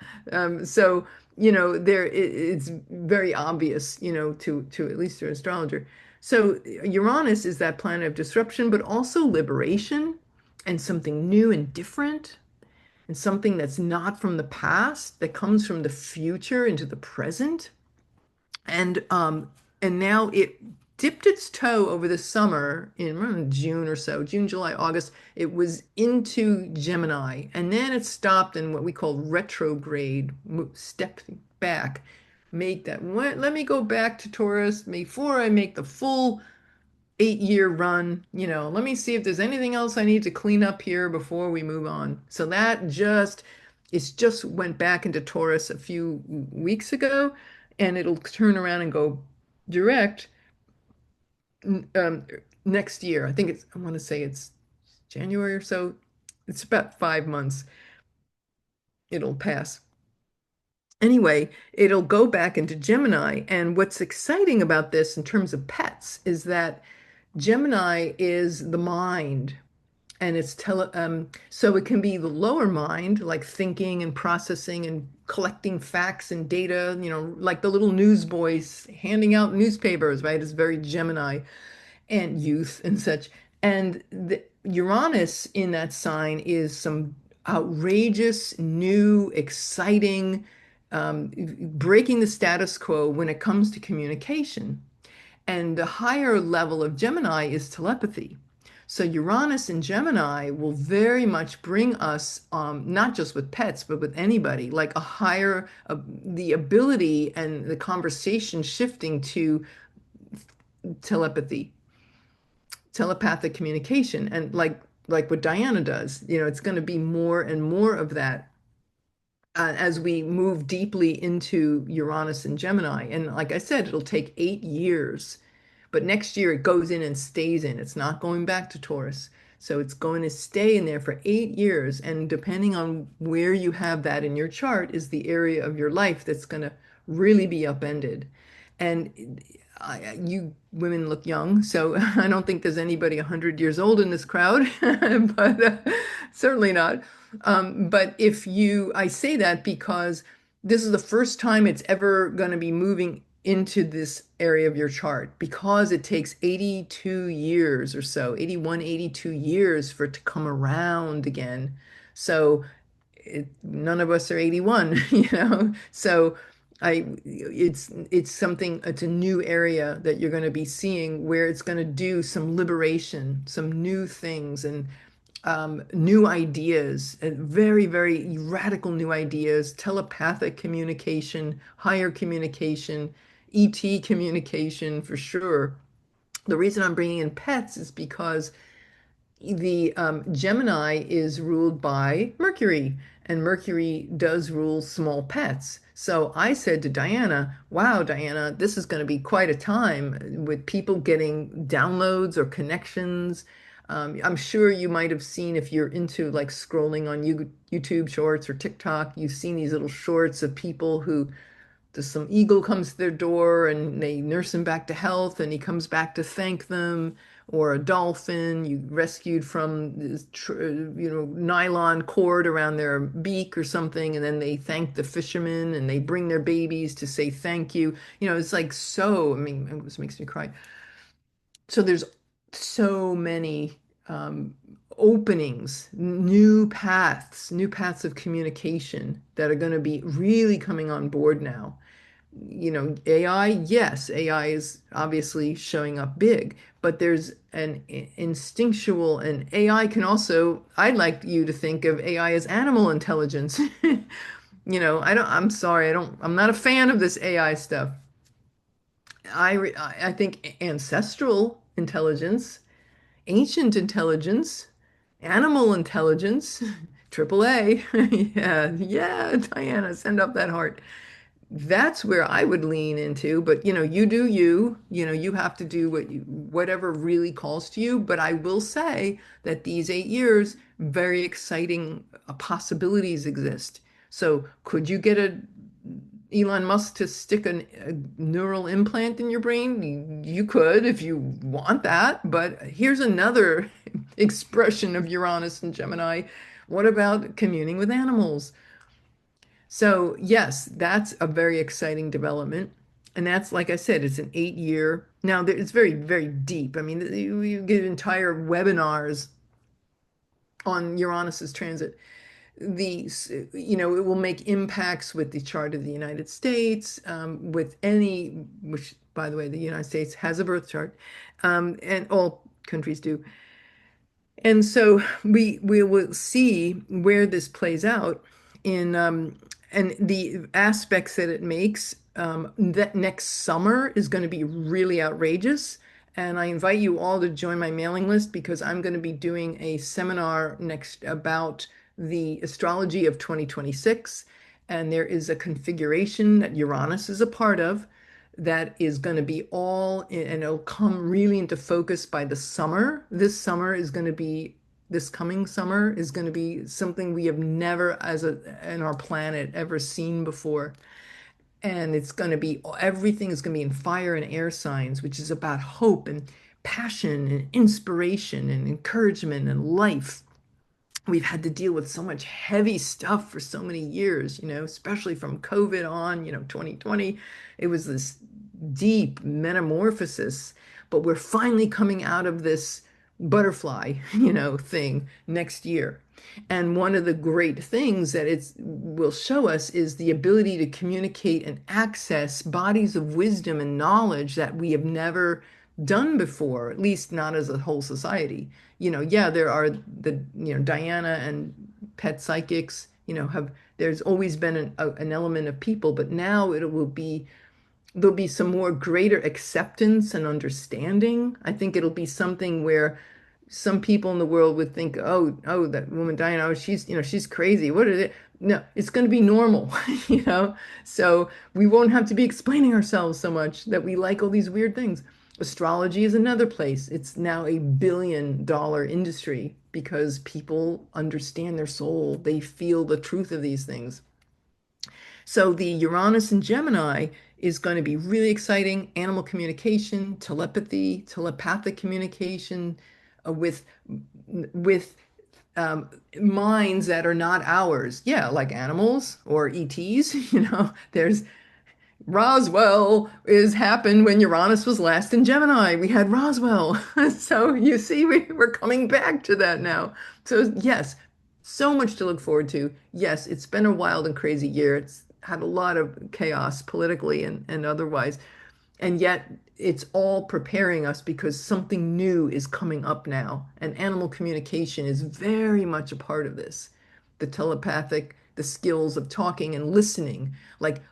So it's very obvious, to at least to an astrologer. So Uranus is that planet of disruption, but also liberation and something new and different and something that's not from the past, that comes from the future into the present. And now it dipped its toe over the summer in around June or so, June, July, August. It was into Gemini, and then it stopped in what we call retrograde, step back, make that. Let me go back to Taurus before I make the full 8 year run. Let me see if there's anything else I need to clean up here before we move on. So it's just went back into Taurus a few weeks ago, and it'll turn around and go direct um, next year. I want to say it's January or so. It's about 5 months. It'll pass. Anyway, it'll go back into Gemini. And what's exciting about this in terms of pets is that Gemini is the mind, and so it can be the lower mind, like thinking and processing and collecting facts and data, like the little newsboys handing out newspapers, right? It's very Gemini, and youth and such. And the Uranus in that sign is some outrageous, new, exciting, breaking the status quo when it comes to communication. And the higher level of Gemini is telepathy. So Uranus in Gemini will very much bring us, not just with pets, but with anybody, like the ability and the conversation shifting to telepathy, telepathic communication. And like what Diana does, it's going to be more and more of that as we move deeply into Uranus and Gemini. And like I said, it'll take 8 years. But next year it goes in and stays in. It's not going back to Taurus. So it's going to stay in there for 8 years. And depending on where you have that in your chart is the area of your life that's going to really be upended. And you women look young, so I don't think there's anybody 100 years old in this crowd, but certainly not. I say that because this is the first time it's ever going to be moving into this area of your chart because it takes 82 years or so, 81, 82 years for it to come around again. So none of us are 81, So It's something, it's a new area that you're going to be seeing where it's going to do some liberation, some new things, and new ideas, and very, very radical new ideas, telepathic communication, higher communication, ET communication for sure. The reason I'm bringing in pets is because the Gemini is ruled by Mercury, and Mercury does rule small pets. So I said to Diana, wow, Diana, this is going to be quite a time with people getting downloads or connections. I'm sure you might have seen, if you're into like scrolling on YouTube shorts or TikTok, you've seen these little shorts of people who some eagle comes to their door and they nurse him back to health and he comes back to thank them, or a dolphin you rescued from this nylon cord around their beak or something, and then they thank the fishermen and they bring their babies to say thank you. It's like, so, I mean, it just makes me cry. So there's so many openings, new paths of communication that are going to be really coming on board now. AI, yes, AI is obviously showing up big, but there's an instinctual, and AI can also, I'd like you to think of AI as animal intelligence. I'm sorry, I'm not a fan of this AI stuff. I think ancestral intelligence, ancient intelligence, animal intelligence, triple A. Yeah, yeah, Diana, send up that heart. That's where I would lean into, but you do you, you have to do whatever really calls to you. But I will say that these 8 years, very exciting possibilities exist. So could you get Elon Musk to stick a neural implant in your brain? You could if you want that, but here's another expression of Uranus and Gemini. What about communing with animals? So, yes, that's a very exciting development. And that's, like I said, it's an 8 year. Now, it's very, very deep. I mean, you get entire webinars on Uranus's transit. It will make impacts with the chart of the United States, with which, by the way, the United States has a birth chart, and all countries do. And so we will see where this plays out in and the aspects that it makes. That next summer is going to be really outrageous. And I invite you all to join my mailing list because I'm going to be doing a seminar next about the astrology of 2026. And there is a configuration that Uranus is a part of that is going to be and it'll come really into focus by the summer. This coming summer is going to be something we have never, in our planet, ever seen before. And everything is going to be in fire and air signs, which is about hope and passion and inspiration and encouragement and life. We've had to deal with so much heavy stuff for so many years, especially from COVID on, 2020. It was this deep metamorphosis, but we're finally coming out of this butterfly, thing next year. And one of the great things that it will show us is the ability to communicate and access bodies of wisdom and knowledge that we have never done before, at least not as a whole society. Yeah, there are Diana and pet psychics, there's always been an element of people, but now there'll be some more greater acceptance and understanding. I think it'll be something where some people in the world would think, oh, that woman Diana, she's crazy. What is it? No, it's going to be normal, So we won't have to be explaining ourselves so much that we like all these weird things. Astrology is another place. It's now a billion-dollar industry because people understand their soul. They feel the truth of these things. So the Uranus and Gemini is going to be really exciting. Animal communication, telepathy, telepathic communication with minds that are not ours. Yeah, like animals or ETs. There's Roswell is happened when Uranus was last in Gemini. We had Roswell. So you see, we're coming back to that now. So yes, so much to look forward to. Yes, it's been a wild and crazy year. had a lot of chaos politically and otherwise. And yet it's all preparing us because something new is coming up now. And animal communication is very much a part of this. The telepathic, the skills of talking and listening, like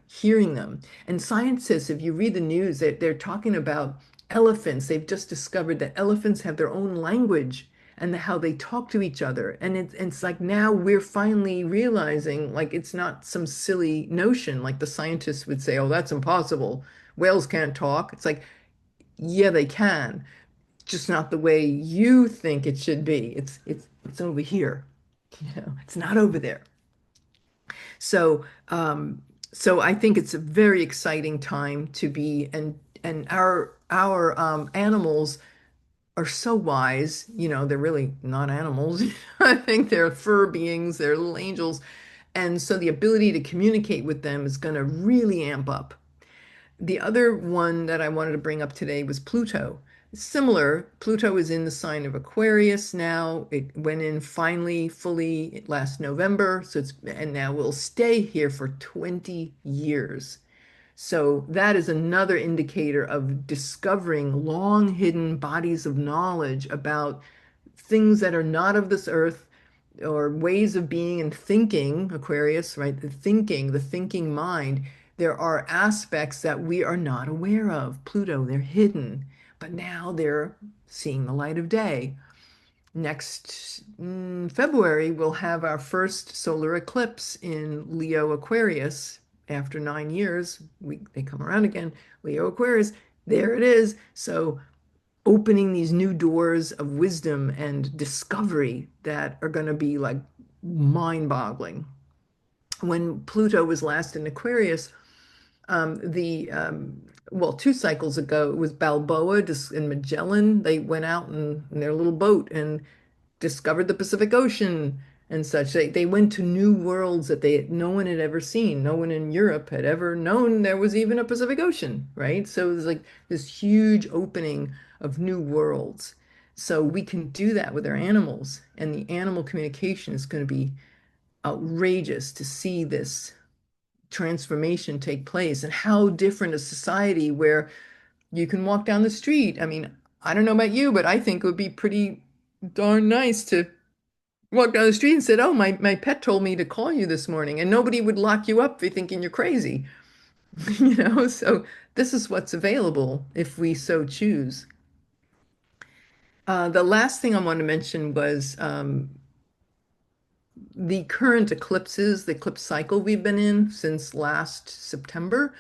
hearing them. And scientists, if you read the news, they're talking about elephants. They've just discovered that elephants have their own language and how they talk to each other. And it's like now we're finally realizing like it's not some silly notion like the scientists would say, oh, that's impossible. Whales can't talk. It's like, yeah, they can, just not the way you think it should be. It's over here. It's not over there. So so I think it's a very exciting time to be and our animals are so wise. They're really not animals. I think they're fur beings, they're little angels. And so the ability to communicate with them is going to really amp up. The other one that I wanted to bring up today was Pluto. Similar, Pluto is in the sign of Aquarius now. It went in finally fully last November, and now will stay here for 20 years. So that is another indicator of discovering long hidden bodies of knowledge about things that are not of this earth or ways of being and thinking, Aquarius, right? The thinking mind. There are aspects that we are not aware of. Pluto, they're hidden, but now they're seeing the light of day. Next February, we'll have our first solar eclipse in Leo Aquarius. After 9 years, they come around again. Leo Aquarius, there it is. So opening these new doors of wisdom and discovery that are going to be like mind-boggling. When Pluto was last in Aquarius, the well, 2 cycles ago, it was Balboa and Magellan. They went out in their little boat and discovered the Pacific Ocean and such. They went to new worlds that no one had ever seen. No one in Europe had ever known there was even a Pacific Ocean, right? So it was like this huge opening of new worlds. So we can do that with our animals, and the animal communication is going to be outrageous to see this transformation take place and how different a society where you can walk down the street. I mean, I don't know about you, but I think it would be pretty darn nice to walk down the street and said, "Oh, my pet told me to call you this morning," and nobody would lock you up for thinking you're crazy. So this is what's available if we so choose. The last thing I want to mention was the current eclipses, the eclipse cycle we've been in since last September,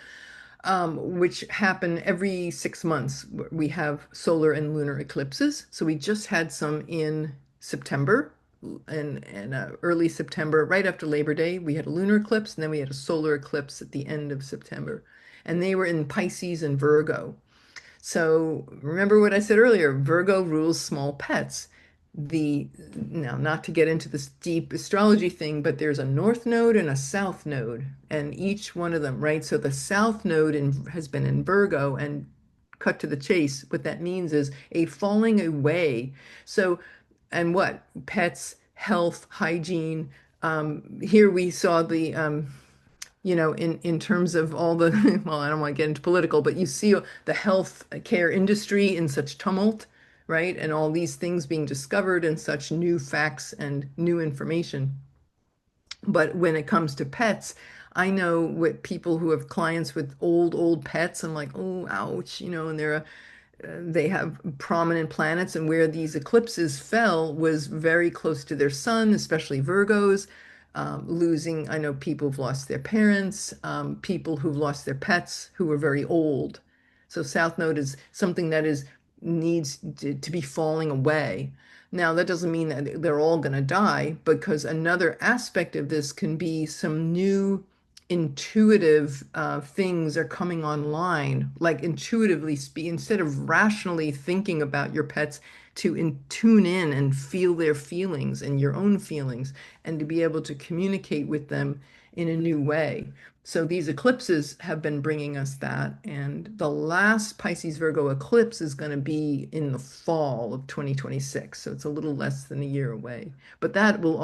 which happen every 6 months. We have solar and lunar eclipses. So we just had some in September and early September, right after Labor Day. We had a lunar eclipse, and then we had a solar eclipse at the end of September. And they were in Pisces and Virgo. So remember what I said earlier, Virgo rules small pets. Now, not to get into this deep astrology thing, but there's a north node and a south node, and each one of them, right? So the south node has been in Virgo, and cut to the chase, what that means is a falling away. So, and what? Pets, health, hygiene. Here we saw in terms of all the, well, I don't want to get into political, but you see the health care industry in such tumult, right? And all these things being discovered and such new facts and new information. But when it comes to pets, I know with people who have clients with old pets, I'm like, oh, ouch, and they have prominent planets, and where these eclipses fell was very close to their sun, especially Virgos. Losing, I know people who've lost their parents, people who've lost their pets who were very old. So South Node is something that needs to be falling away. Now, that doesn't mean that they're all going to die, because another aspect of this can be some new intuitive things are coming online, like intuitively speak, instead of rationally thinking about your pets, to tune in and feel their feelings and your own feelings, and to be able to communicate with them in a new way. So these eclipses have been bringing us that. And the last Pisces Virgo eclipse is going to be in the fall of 2026. So it's a little less than a year away. But that will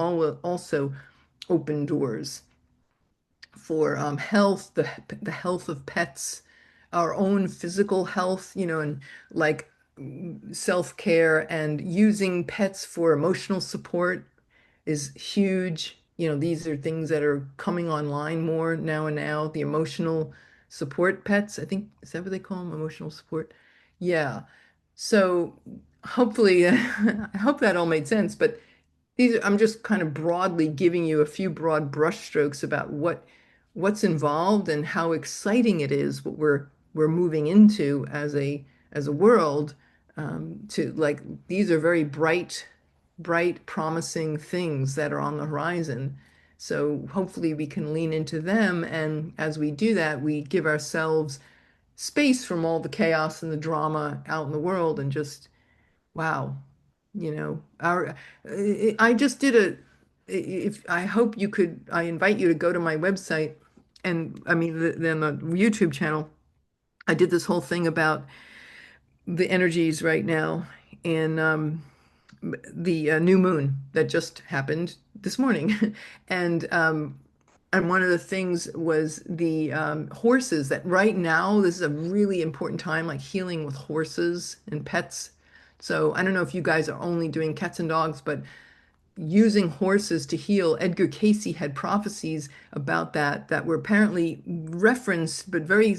also open doors. for health, the health of pets, our own physical health, and like self-care, and using pets for emotional support is huge. These are things that are coming online more now and now. The emotional support pets, I think, is that what they call them? Emotional support? Yeah. So hopefully, I hope that all made sense. But I'm just kind of broadly giving you a few broad brushstrokes about what's involved and how exciting it is what we're moving into as a world. To like these are very bright, promising things that are on the horizon. So hopefully we can lean into them, and as we do that, we give ourselves space from all the chaos and the drama out in the world, and just wow, our I just did a if I hope you could I invite you to go to my website, and I mean then the YouTube channel. I did this whole thing about the energies right now, and the new moon that just happened this morning. and and one of the things was the horses, that right now this is a really important time, like healing with horses and pets. So I don't know if you guys are only doing cats and dogs, but using horses to heal. Edgar Cayce had prophecies about that were apparently referenced, but very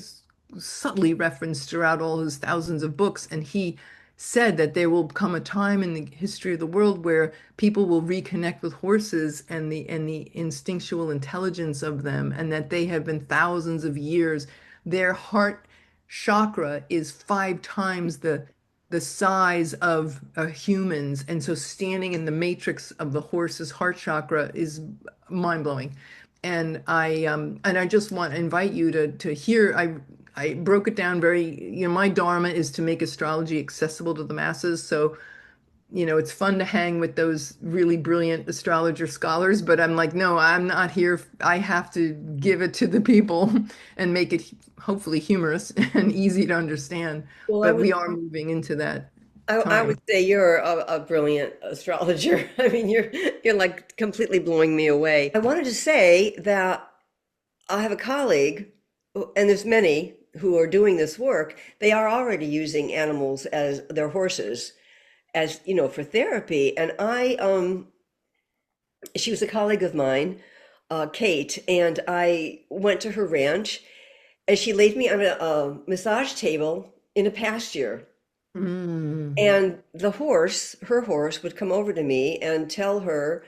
subtly referenced throughout all his thousands of books. And he said that there will come a time in the history of the world where people will reconnect with horses and the instinctual intelligence of them, and that they have been thousands of years. Their heart chakra is 5 times the size of humans. And so standing in the matrix of the horse's heart chakra is mind-blowing. And I just want to invite you to hear. I broke it down very, my dharma is to make astrology accessible to the masses. So it's fun to hang with those really brilliant astrologer scholars, but I'm like, no, I'm not here. I have to give it to the people and make it hopefully humorous and easy to understand. Well, But we are moving into that I time. would say you're a brilliant astrologer. I mean, you're like completely blowing me away. I wanted to say that I have a colleague, and there's many who are doing this work. They are already using animals as their horses, as for therapy. And she was a colleague of mine, Kate, and I went to her ranch, and she laid me on a massage table in a pasture. Mm. And her horse, would come over to me and tell her,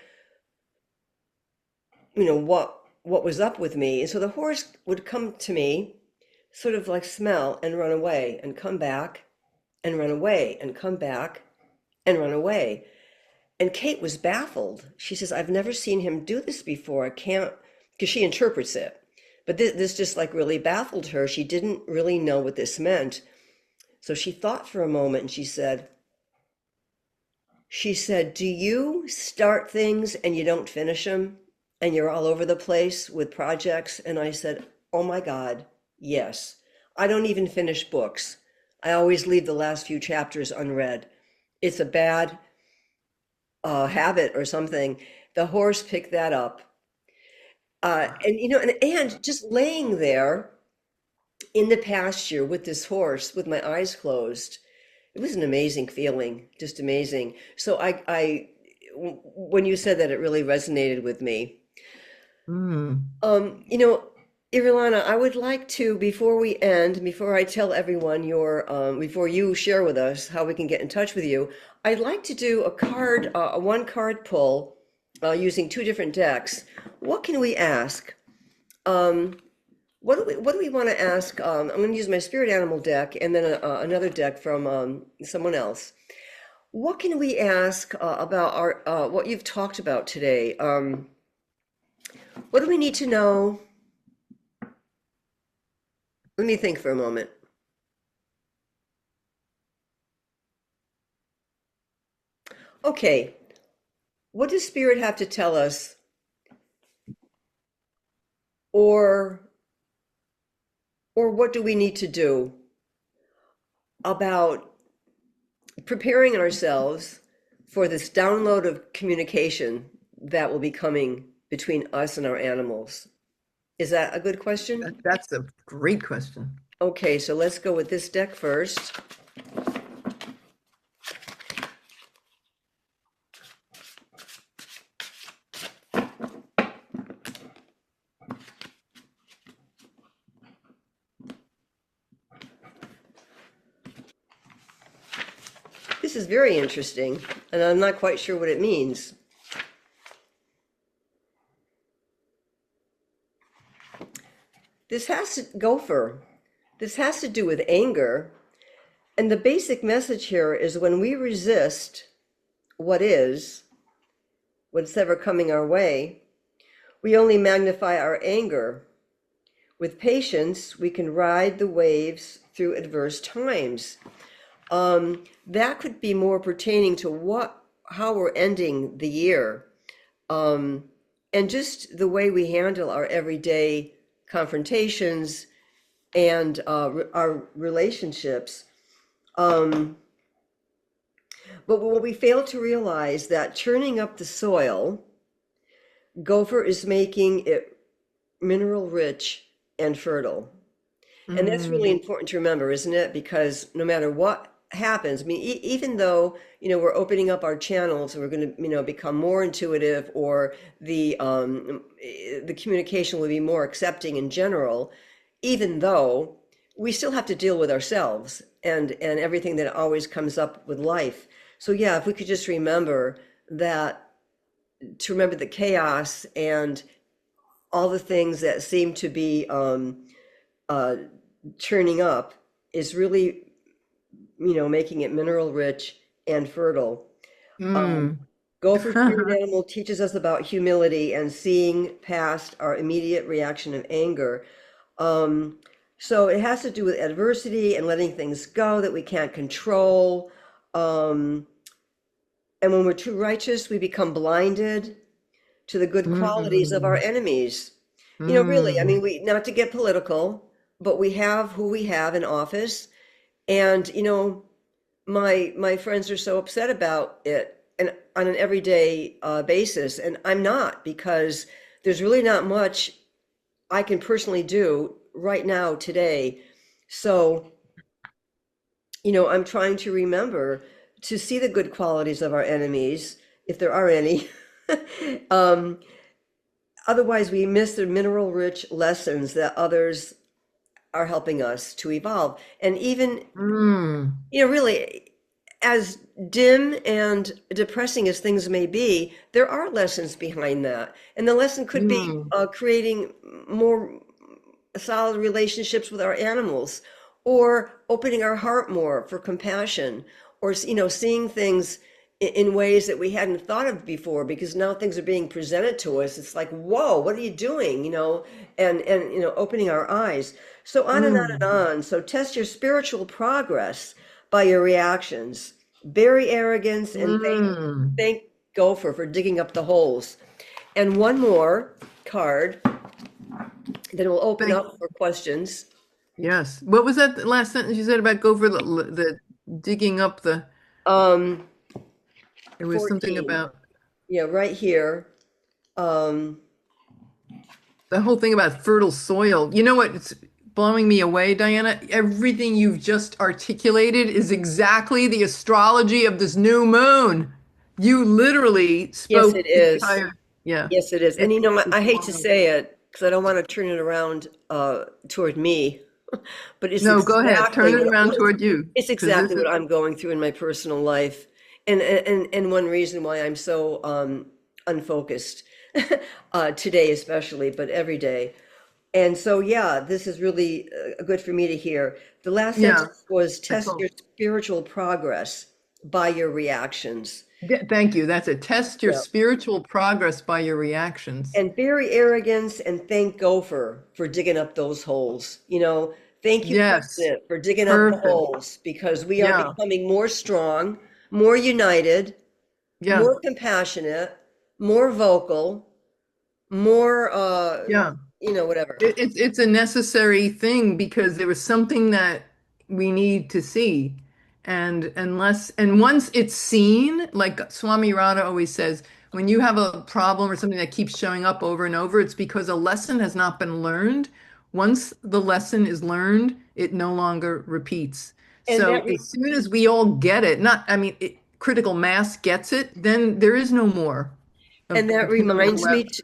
what was up with me. And so the horse would come to me, sort of like smell and run away and come back and run away and come back and run away. And Kate was baffled. She says, I've never seen him do this before. I can't, because she interprets it. But this just like really baffled her. She didn't really know what this meant. So she thought for a moment and she said, do you start things and you don't finish them and you're all over the place with projects? And I said, oh my God, yes. I don't even finish books. I always leave the last few chapters unread. It's a bad habit or something. The horse picked that up. And just laying there in the pasture with this horse with my eyes closed, it was an amazing feeling, just amazing. So when you said that, it really resonated with me. Mm. Um, you know, Irilana, I would like to, before we end, before I tell everyone before you share with us how we can get in touch with you, I'd like to do a one card pull, using two different decks. What can we ask? Um, what do we want to ask? I'm going to use my spirit animal deck and then another deck from someone else. What can we ask about what you've talked about today? What do we need to know? Let me think for a moment. Okay, what does spirit have to tell us, or what do we need to do about preparing ourselves for this download of communication that will be coming between us and our animals? Is that a good question? That's a great question. Okay, so let's go with this deck first. This is very interesting, and I'm not quite sure what it means. This has to Gopher. This has to do with anger. And the basic message here is when we resist what is, what's ever coming our way, we only magnify our anger. With patience, we can ride the waves through adverse times. That could be more pertaining to how we're ending the year, and just the way we handle our everyday confrontations and our relationships. But what we fail to realize that churning up the soil, Gopher is making it mineral rich and fertile. And that's really Mm, important to remember, isn't it? Because no matter what happens, I mean, even though, we're opening up our channels and we're going to, become more intuitive, or the communication will be more accepting in general, even though we still have to deal with ourselves and everything that always comes up with life. So yeah, if we could just remember that, to remember the chaos and all the things that seem to be uh, churning up is really, making it mineral rich and fertile. Um, mm. Gopher Spirit Animal teaches us about humility and seeing past our immediate reaction of anger. Um, so it has to do with adversity and letting things go that we can't control. Um, and when we're too righteous, we become blinded to the good qualities of our Mm, enemies. Really, I mean, mm, we not to get political, but we have who we have in office, and my friends are so upset about it, and on an everyday basis, and I'm not, because there's really not much I can personally do right now today. So, I'm trying to remember to see the good qualities of our enemies, if there are any. um, Otherwise, we miss the mineral rich lessons that others are helping us to evolve. And even, mm, really, as dim and depressing as things may be, there are lessons behind that. And the lesson could be mm. creating more solid relationships with our animals, or opening our heart more for compassion, or seeing things in ways that we hadn't thought of before, because now things are being presented to us. It's like, whoa, what are you doing, and opening our eyes. So on and on and Mm, on. So test your spiritual progress by your reactions. Bury arrogance and mm. thank Gopher for digging up the holes. And one more card, then we'll open Thank, up for questions. yes. What was that last sentence you said about go for the digging up the, Um, there was something 14. about Yeah, right here. Um, the whole thing about fertile soil. You know what's blowing me away, Diana? Everything you've just articulated is exactly the astrology of this new moon. You literally yes, it spoke the is. entire, yeah. Yes, it is. And I It's hate to wild. say it because I don't want to turn it around toward me, but No, go ahead. Turn it around toward you, it's because this exactly is, what I'm going through in my personal life. And one reason why I'm so unfocused today especially, but every day. And so, yeah, this is really good for me to hear. The last yeah. sentence was That's test your all. spiritual progress by your reactions. Thank you. That's a test your Yeah. spiritual progress by your reactions. And bury arrogance and thank Gopher for digging up those holes. Thank you, Yes. President, for digging up the Perfect. holes, because we are Yeah. becoming more strong, more united, Yeah. more compassionate, more vocal, more, Yeah. whatever. It's a necessary thing because there was something that we need to see. And once it's seen, like Swami Radha always says, when you have a problem or something that keeps showing up over and over, it's because a lesson has not been learned. Once the lesson is learned, it no longer repeats. And So as soon as we all get it, not, I mean, critical mass gets it, then there is no more of that human reminds me, left.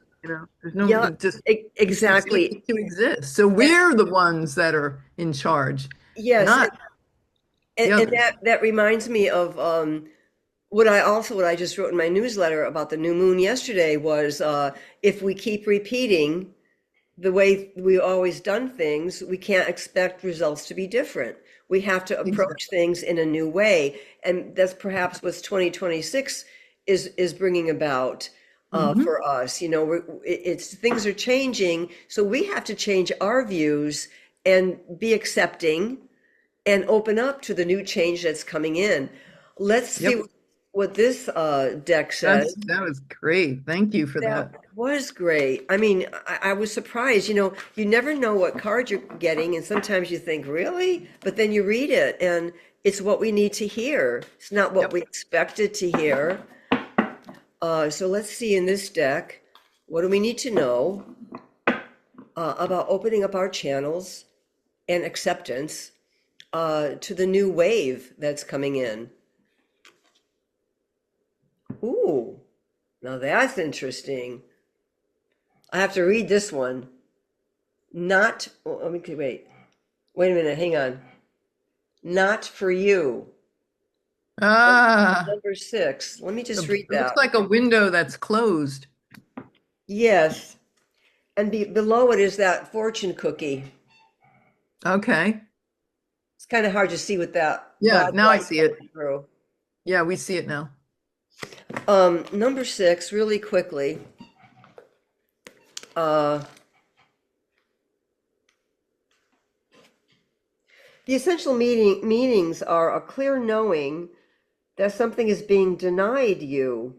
There's no, yeah, it just it exactly. ceases to exist. So And- we're the ones that are in charge, yes, not the and others. that reminds me of what I just wrote in my newsletter about the new moon yesterday was if we keep repeating the way we've always done things, we can't expect results to be different. We have to Exactly. approach things in a new way, and that's perhaps what 2026 is bringing about Hmm. for us. It's things are changing, so we have to change our views and be accepting and open up to the new change that's coming in. Let's see Yep. what this deck says. That was great. Thank you for That that. was great. I mean, I was surprised. You never know what card you're getting, and sometimes you think, really? But then you read it, and it's what we need to hear. It's not what Yep. we expected to hear. So let's see in this deck, what do we need to know about opening up our channels and acceptance to the new wave that's coming in? Ooh, now that's interesting. I have to read this one. Not, oh, let me wait. Wait a minute, hang on. Not for you. Ah, Number six. Let me just it read looks that. like a window that's closed. Yes. And below it is that fortune cookie. Okay. It's kind of hard to see with that Yeah, bad now I light see it. coming through. Yeah, we see it now. Number six, really quickly. Uh, the essential meanings are a clear knowing that something is being denied you.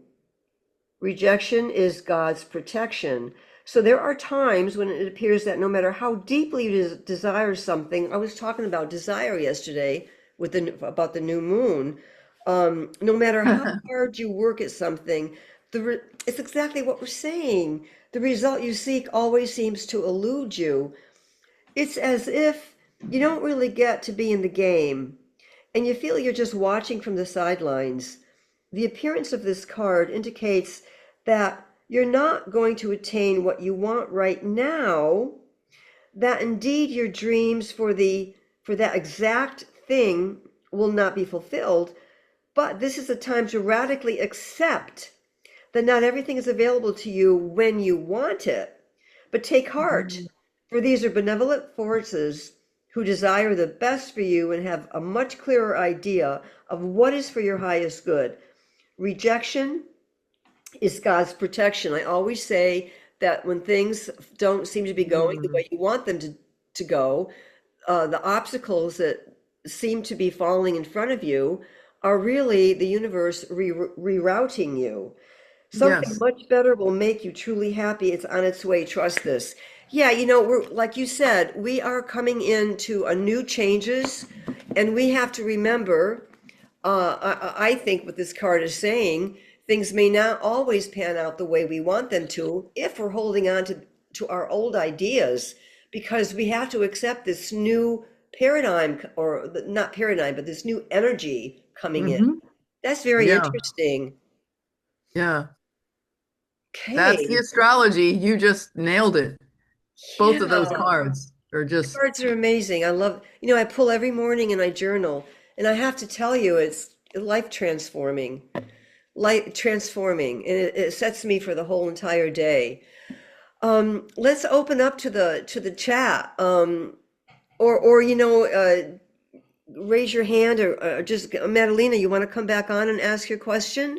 Rejection is God's protection. So there are times when it appears that no matter how deeply you desire something, I was talking about desire yesterday about the new moon. No matter how hard you work at something, it's exactly what we're saying. The result you seek always seems to elude you. It's as if you don't really get to be in the game and you feel you're just watching from the sidelines. The appearance of this card indicates that you're not going to attain what you want right now, that indeed your dreams for that exact thing will not be fulfilled, but this is a time to radically accept that not everything is available to you when you want it. But take heart, for these are benevolent forces who desire the best for you and have a much clearer idea of what is for your highest good. Rejection is God's protection. I always say that when things don't seem to be going the Hmm. way you want them to go, the obstacles that seem to be falling in front of you are really the universe rerouting you. Something Yes. much better will make you truly happy. It's on its way. Trust this. Yeah, we're like you said, we are coming into a new changes, and we have to remember. I think what this card is saying, things may not always pan out the way we want them to if we're holding on to our old ideas, because we have to accept this new paradigm, or not paradigm, but this new energy coming in. Hmm. That's very Yeah. interesting. Yeah. That's the Okay. astrology. You just nailed it. Both of those Yeah. cards are just, Cards are amazing. I love, I pull every morning and I journal. And I have to tell you, it's life transforming. And it sets me for the whole entire day. Let's open up to the chat. Or raise your hand or just, Madalena, you want to come back on and ask your question?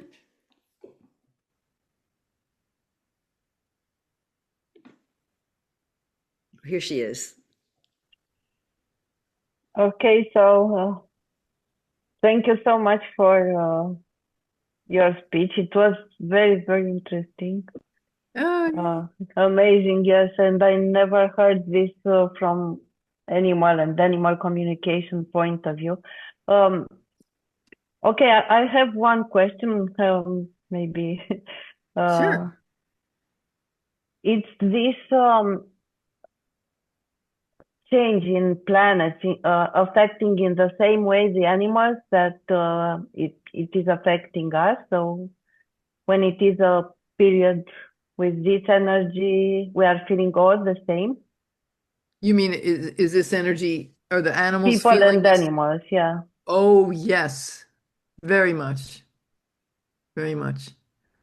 Here she is. Okay, so thank you so much for your speech. It was very, very interesting. yeah. Amazing, yes. And I never heard this from animal and animal communication point of view. Um, okay, I have one question, maybe. Uh, Sure. it's this change in planets affecting in the same way the animals that it is affecting us. So when it is a period with this energy, we are feeling all the same. You mean is this energy, are the animals People feeling and this? animals, yeah. Oh, yes, very much, very much.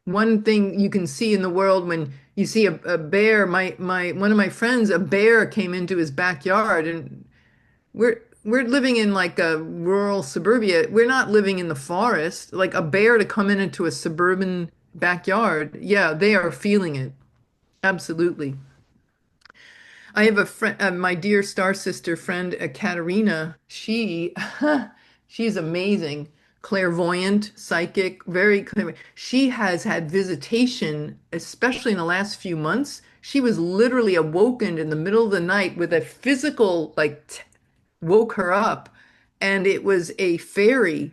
One thing you can see in the world when you see a bear, my one of my friends, a bear came into his backyard, and we're living in like a rural suburbia. We're not living in the forest. Like a bear to come in into a suburban backyard, yeah, they are feeling it. Absolutely. I have a friend, my dear star sister friend, Katerina. She's amazing, clairvoyant, psychic, very clear. She has had visitation, especially in the last few months. She was literally awoken in the middle of the night with a physical, like, woke her up, and it was a fairy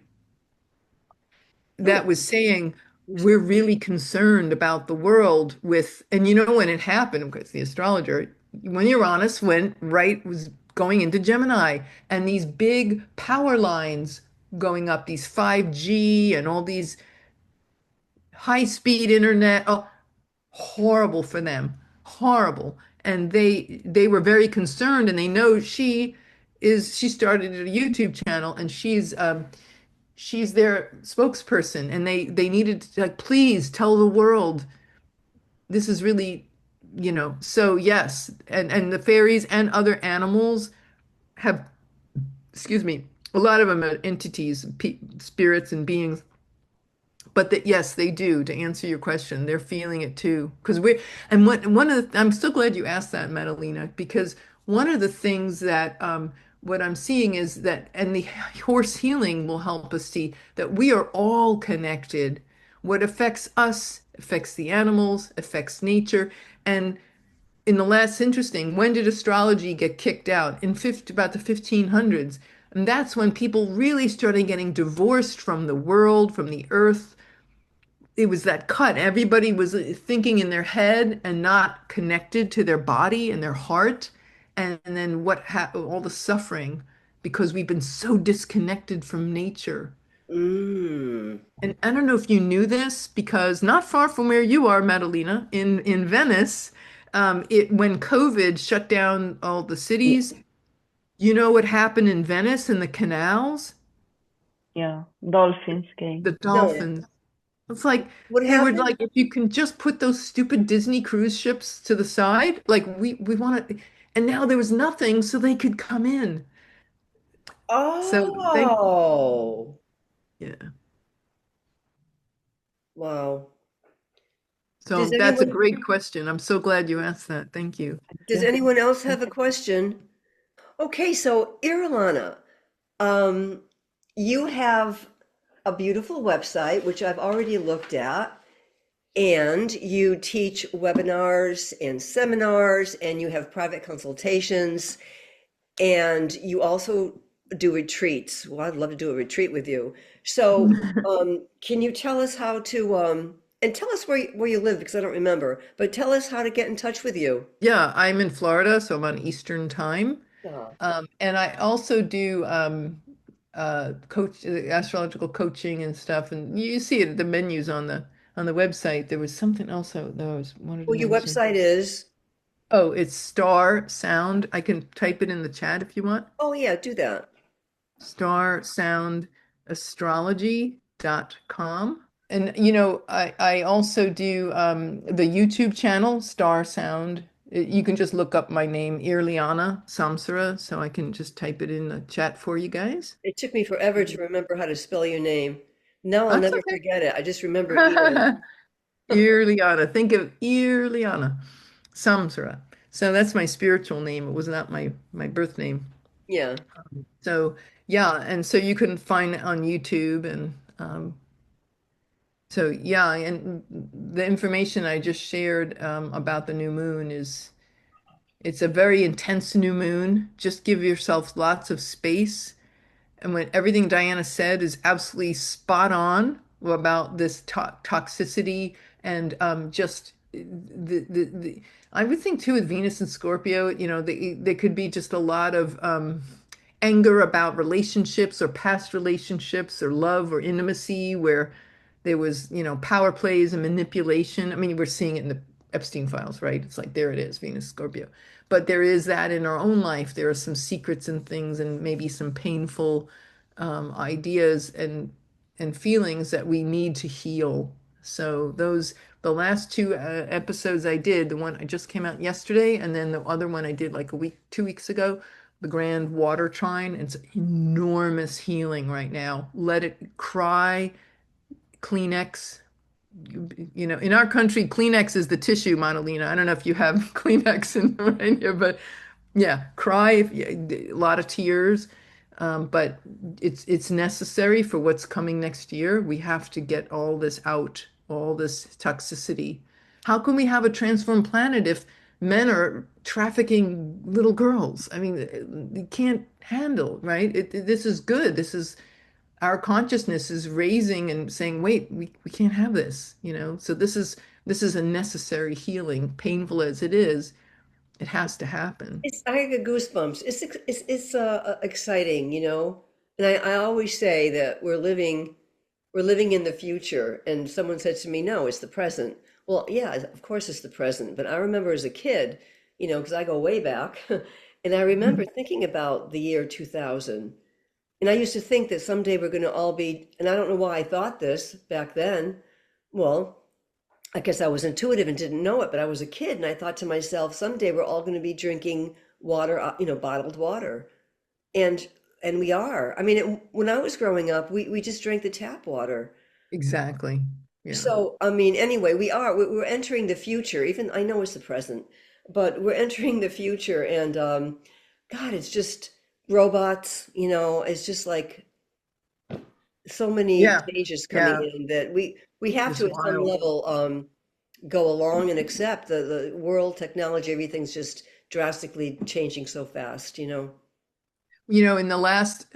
Hmm. that was saying, we're really concerned about the world with, and you know when it happened, because the astrologer, when Uranus went right, was going into Gemini, and these big power lines going up, these 5G and all these high-speed internet, oh, horrible for them, horrible. And they were very concerned, and they know she started a YouTube channel, and she's their spokesperson, and they needed to, like, please tell the world this is really, so yes, and the fairies and other animals have, excuse me, a lot of them are entities, spirits and beings, but that, yes, they do. To answer your question, they're feeling it too. Because and one of the, I'm so glad you asked that, Madalena, because one of the things that what I'm seeing is that, and the horse healing will help us see that we are all connected. What affects us affects the animals, affects nature, and in the last, interesting, when did astrology get kicked out? In 50, about the 1500s. And that's when people really started getting divorced from the world, from the earth. It was that cut. Everybody was thinking in their head and not connected to their body and their heart. And then all the suffering because we've been so disconnected from nature. Mm. And I don't know if you knew this, because not far from where you are, Madalena, in Venice, when COVID shut down all the Yeah. cities, you know what happened in Venice and the canals? Yeah, dolphins came. The No. dolphins. It's like What they were happened? like, if you can just put those stupid Disney cruise ships to the side, like we want to, and now there was nothing, so they could come in. So thank, Oh, yeah. wow. So Does that's a anyone great question. I'm so glad you asked that. Thank you. does Yeah. anyone else have a question? Okay, so Irilana, um, you have a beautiful website, which I've already looked at, and you teach webinars and seminars, and you have private consultations, and you also do retreats. Well, I'd love to do a retreat with you. So, can you tell us how to, and tell us where you live because I don't remember, but tell us how to get in touch with you. Yeah, I'm in Florida, so I'm on Eastern time. Yeah. And I also do astrological coaching and stuff. And you see it, the menus on the website. There was something else that I wanted to Well, your mention. website is, Oh, it's Star Sound. I can type it in the chat if you want. oh yeah, do that. Starsoundastrology.com. And I also do the YouTube channel, Star Sound. You can just look up my name, Irilanna Samsara, so I can just type it in the chat for you guys. It took me forever to remember how to spell your name. Now I'll That's never okay. forget it. I just remember ear. Irilanna. Think of Irilanna Samsara. So that's my spiritual name. It was not my birth name. Yeah. So yeah, and so you can find it on YouTube, and so yeah, and the information I just shared about the new moon is, it's a very intense new moon. Just give yourself lots of space. And when everything Diana said is absolutely spot on about this toxicity and just I would think too with Venus and Scorpio, there could be just a lot of anger about relationships or past relationships or love or intimacy where there was, power plays and manipulation. I mean, we're seeing it in the Epstein files, right? It's like there it is, Venus, Scorpio. But there is that in our own life. There are some secrets and things and maybe some painful ideas and feelings that we need to heal. So the last two episodes I did, the one I just came out yesterday, and then the other one I did like a week, 2 weeks ago, the Grand Water Trine. It's enormous healing right now. Let it cry, Kleenex. In our country, Kleenex is the tissue, Monalina. I don't know if you have Kleenex in Romania, but yeah, cry, a lot of tears. But it's necessary for what's coming next year. We have to get all this out, all this toxicity. How can we have a transformed planet if men are trafficking little girls? I mean, you can't handle, right? This is good. This is our consciousness is raising and saying, wait, we can't have this. So this is a necessary healing, painful as it is. It has to happen. I get goosebumps. It's exciting, And I always say that we're living in the future. And someone said to me, "No, it's the present." Well, yeah, of course it's the present. But I remember as a kid, because I go way back, and I remember thinking about the year 2000. And I used to think that someday we're going to all be, and I don't know why I thought this back then. Well, I guess I was intuitive and didn't know it, but I was a kid and I thought to myself, someday we're all going to be drinking water, bottled water. And and we are. I mean, when I was growing up, we just drank the tap water. Exactly. Yeah. So, I mean, anyway, we're entering the future. Even I know it's the present, but we're entering the future and God, it's just robots, it's just like so many Yeah. changes coming Yeah. in that we have It's to at some wild. level go along and accept the world technology, everything's just drastically changing so fast. In the last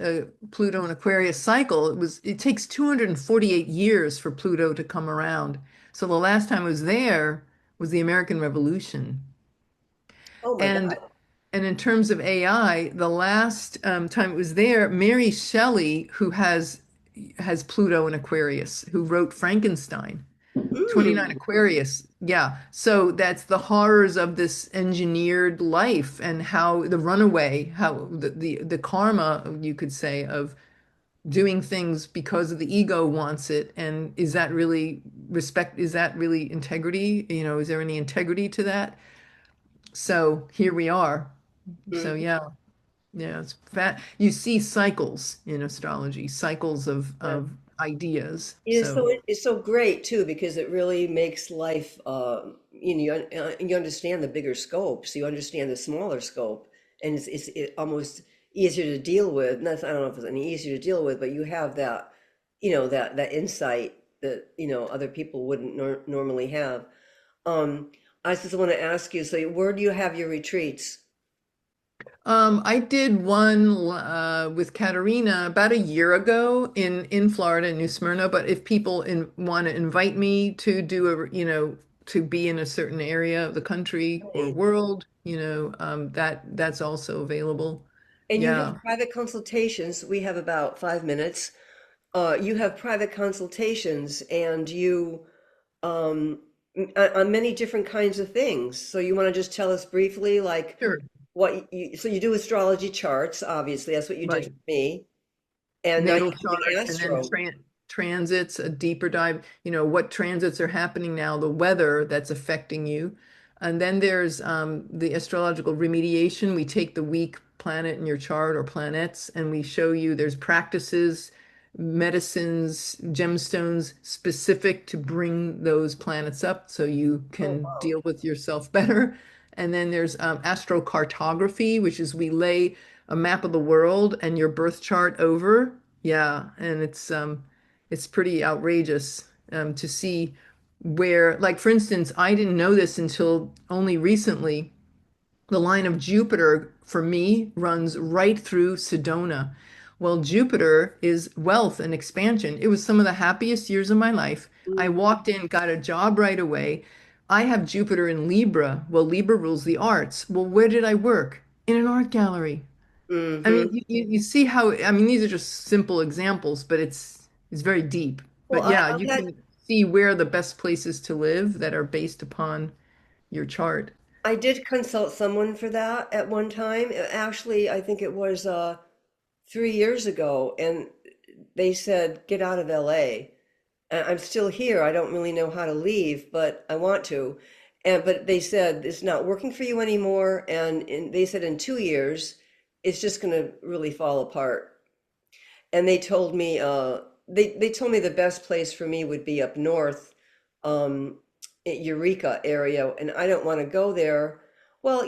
Pluto and Aquarius cycle, it takes 248 years for Pluto to come around. So the last time it was there was the American Revolution. Oh my And God. and in terms of AI, the last time it was there, Mary Shelley, who has Pluto and Aquarius, who wrote Frankenstein. 29 Mm, Aquarius. Yeah. So that's the horrors of this engineered life and how the runaway, how the karma, you could say, of doing things because of the ego wants it. And is that really respect? Is that really integrity? Is there any integrity to that? So here we are. So mm, yeah, yeah, it's fat. You see cycles in astrology, cycles of yeah. ideas. So So it's so great too because it really makes life you understand the bigger scope, so you understand the smaller scope, and it's almost easier to deal with. Not, I don't know if it's any easier to deal with, but you have that insight that other people wouldn't normally have. Um, I just want to ask you, so where do you have your retreats? I did one with Katerina about a year ago in Florida, in New Smyrna. But if people want to invite me to do to be in a certain area of the country or Really? world, that's also available. And you Yeah, have private consultations. We have about 5 minutes. You have private consultations and you on many different kinds of things. So you want to just tell us briefly, like sure. so you do astrology charts, obviously, that's what you did for Right. me. And now Natal you're doing chart and then astro. transits, a deeper dive, what transits are happening now, the weather that's affecting you. And then there's the astrological remediation. We take the weak planet in your chart or planets and we show you there's practices, medicines, gemstones specific to bring those planets up so you Oh, can wow. deal with yourself better. And then there's astrocartography, which is we lay a map of the world and your birth chart over. Yeah, and it's pretty outrageous to see where, like for instance, I didn't know this until only recently. The line of Jupiter for me runs right through Sedona. Well, Jupiter is wealth and expansion. It was some of the happiest years of my life. I walked in, got a job right away. I have Jupiter in Libra. Well, Libra rules the arts. Well, where did I work? In an art gallery. I mean, Mm-hmm. you see how, I mean, these are just simple examples, but it's very deep. Well, But I, yeah, I you had can see where the best places to live that are based upon your chart. I did consult someone for that at one time. Actually, I think it was 3 years ago, and they said, get out of LA. And I'm still here. I don't really know how to leave, but I want to. And but they said it's not working for you anymore, and they said in 2 years it's just going to really fall apart. And they told me they told me the best place for me would be up north, um, Eureka area, and I don't want to go there. Well,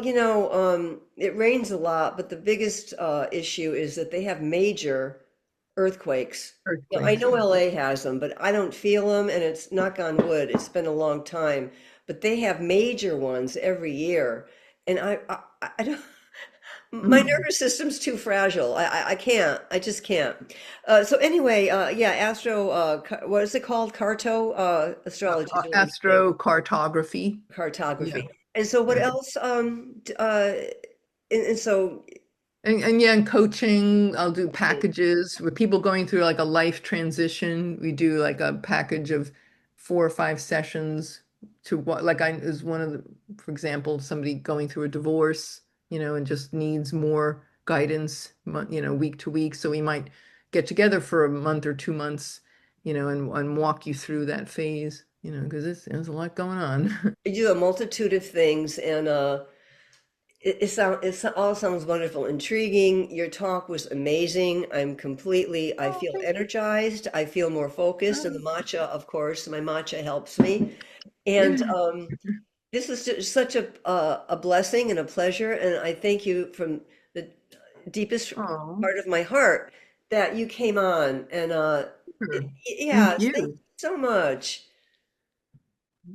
it rains a lot, but the biggest issue is that they have major earthquakes. Now, I Earthquakes. know LA has them, but I don't feel them, and it's knock on wood. It's been a long time, but they have major ones every year, and I don't. My nervous system's too fragile. I can't. I just can't. So anyway, yeah, what is it called? Astrology is really big. Astrocartography. Yeah. Cartography. And so what Yeah. else? And so And yeah, and coaching, I'll do packages with people going through like a life transition. We do like a package of 4 or 5 sessions to what, like I is one of the, for example, somebody going through a divorce, and just needs more guidance, week to week. So we might get together for a month or 2 months, and walk you through that phase, because there's a lot going on. you do a multitude of things, and it all sounds wonderful, intriguing. Your talk was amazing. I Oh, feel thank you. energized. I feel more focused, and the matcha, of course, my matcha helps me. And Yeah. this is just such a blessing and a pleasure, and I thank you from the deepest Oh, part of my heart that you came on. And sure. Thank yes, thank you you. so much.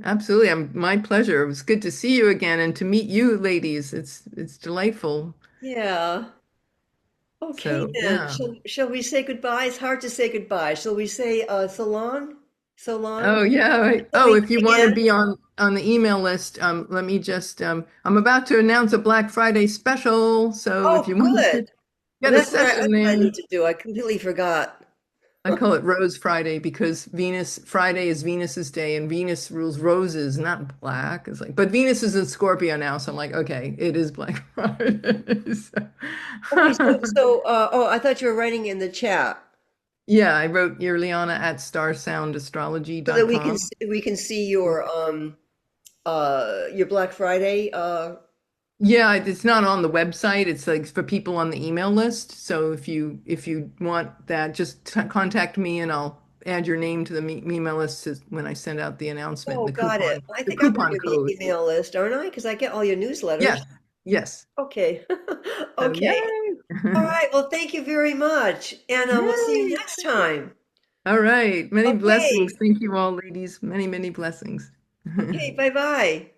Absolutely. My pleasure. It was good to see you again and to meet you ladies. It's delightful. Yeah. Okay, So, then. yeah. Shall we say goodbye? It's hard to say goodbye. Shall we say so long? So long? Oh, yeah. Till Oh, we if you meet want to again? be on the email list, let me just I'm about to announce a Black Friday special. So, if Oh, you want to good. Well, get a session that's what I there, need to do. I completely forgot. I call it Rose Friday because Friday is Venus's day and Venus rules roses, not black. It's like, but Venus is in Scorpio now, so I'm like, okay, it is Black Friday. Okay, so So- oh, I thought you were writing in the chat Yeah, I wrote Irilanna at so that starsoundastrology.com. we can see your Black Friday Yeah, it's not on the website. It's like for people on the email list. So if you want that, just contact me and I'll add your name to the email list when I send out the announcement, Oh, got it. I the think I'm on coupon your code. email list, aren't I? Because I get all your newsletters. Yes, yes. Okay. So Okay. yay. All right. Well, thank you very much. And we'll see you Yay. next time. All right. Many blessings. Okay. Thank you all, ladies. Many, many blessings. Okay. Bye-bye.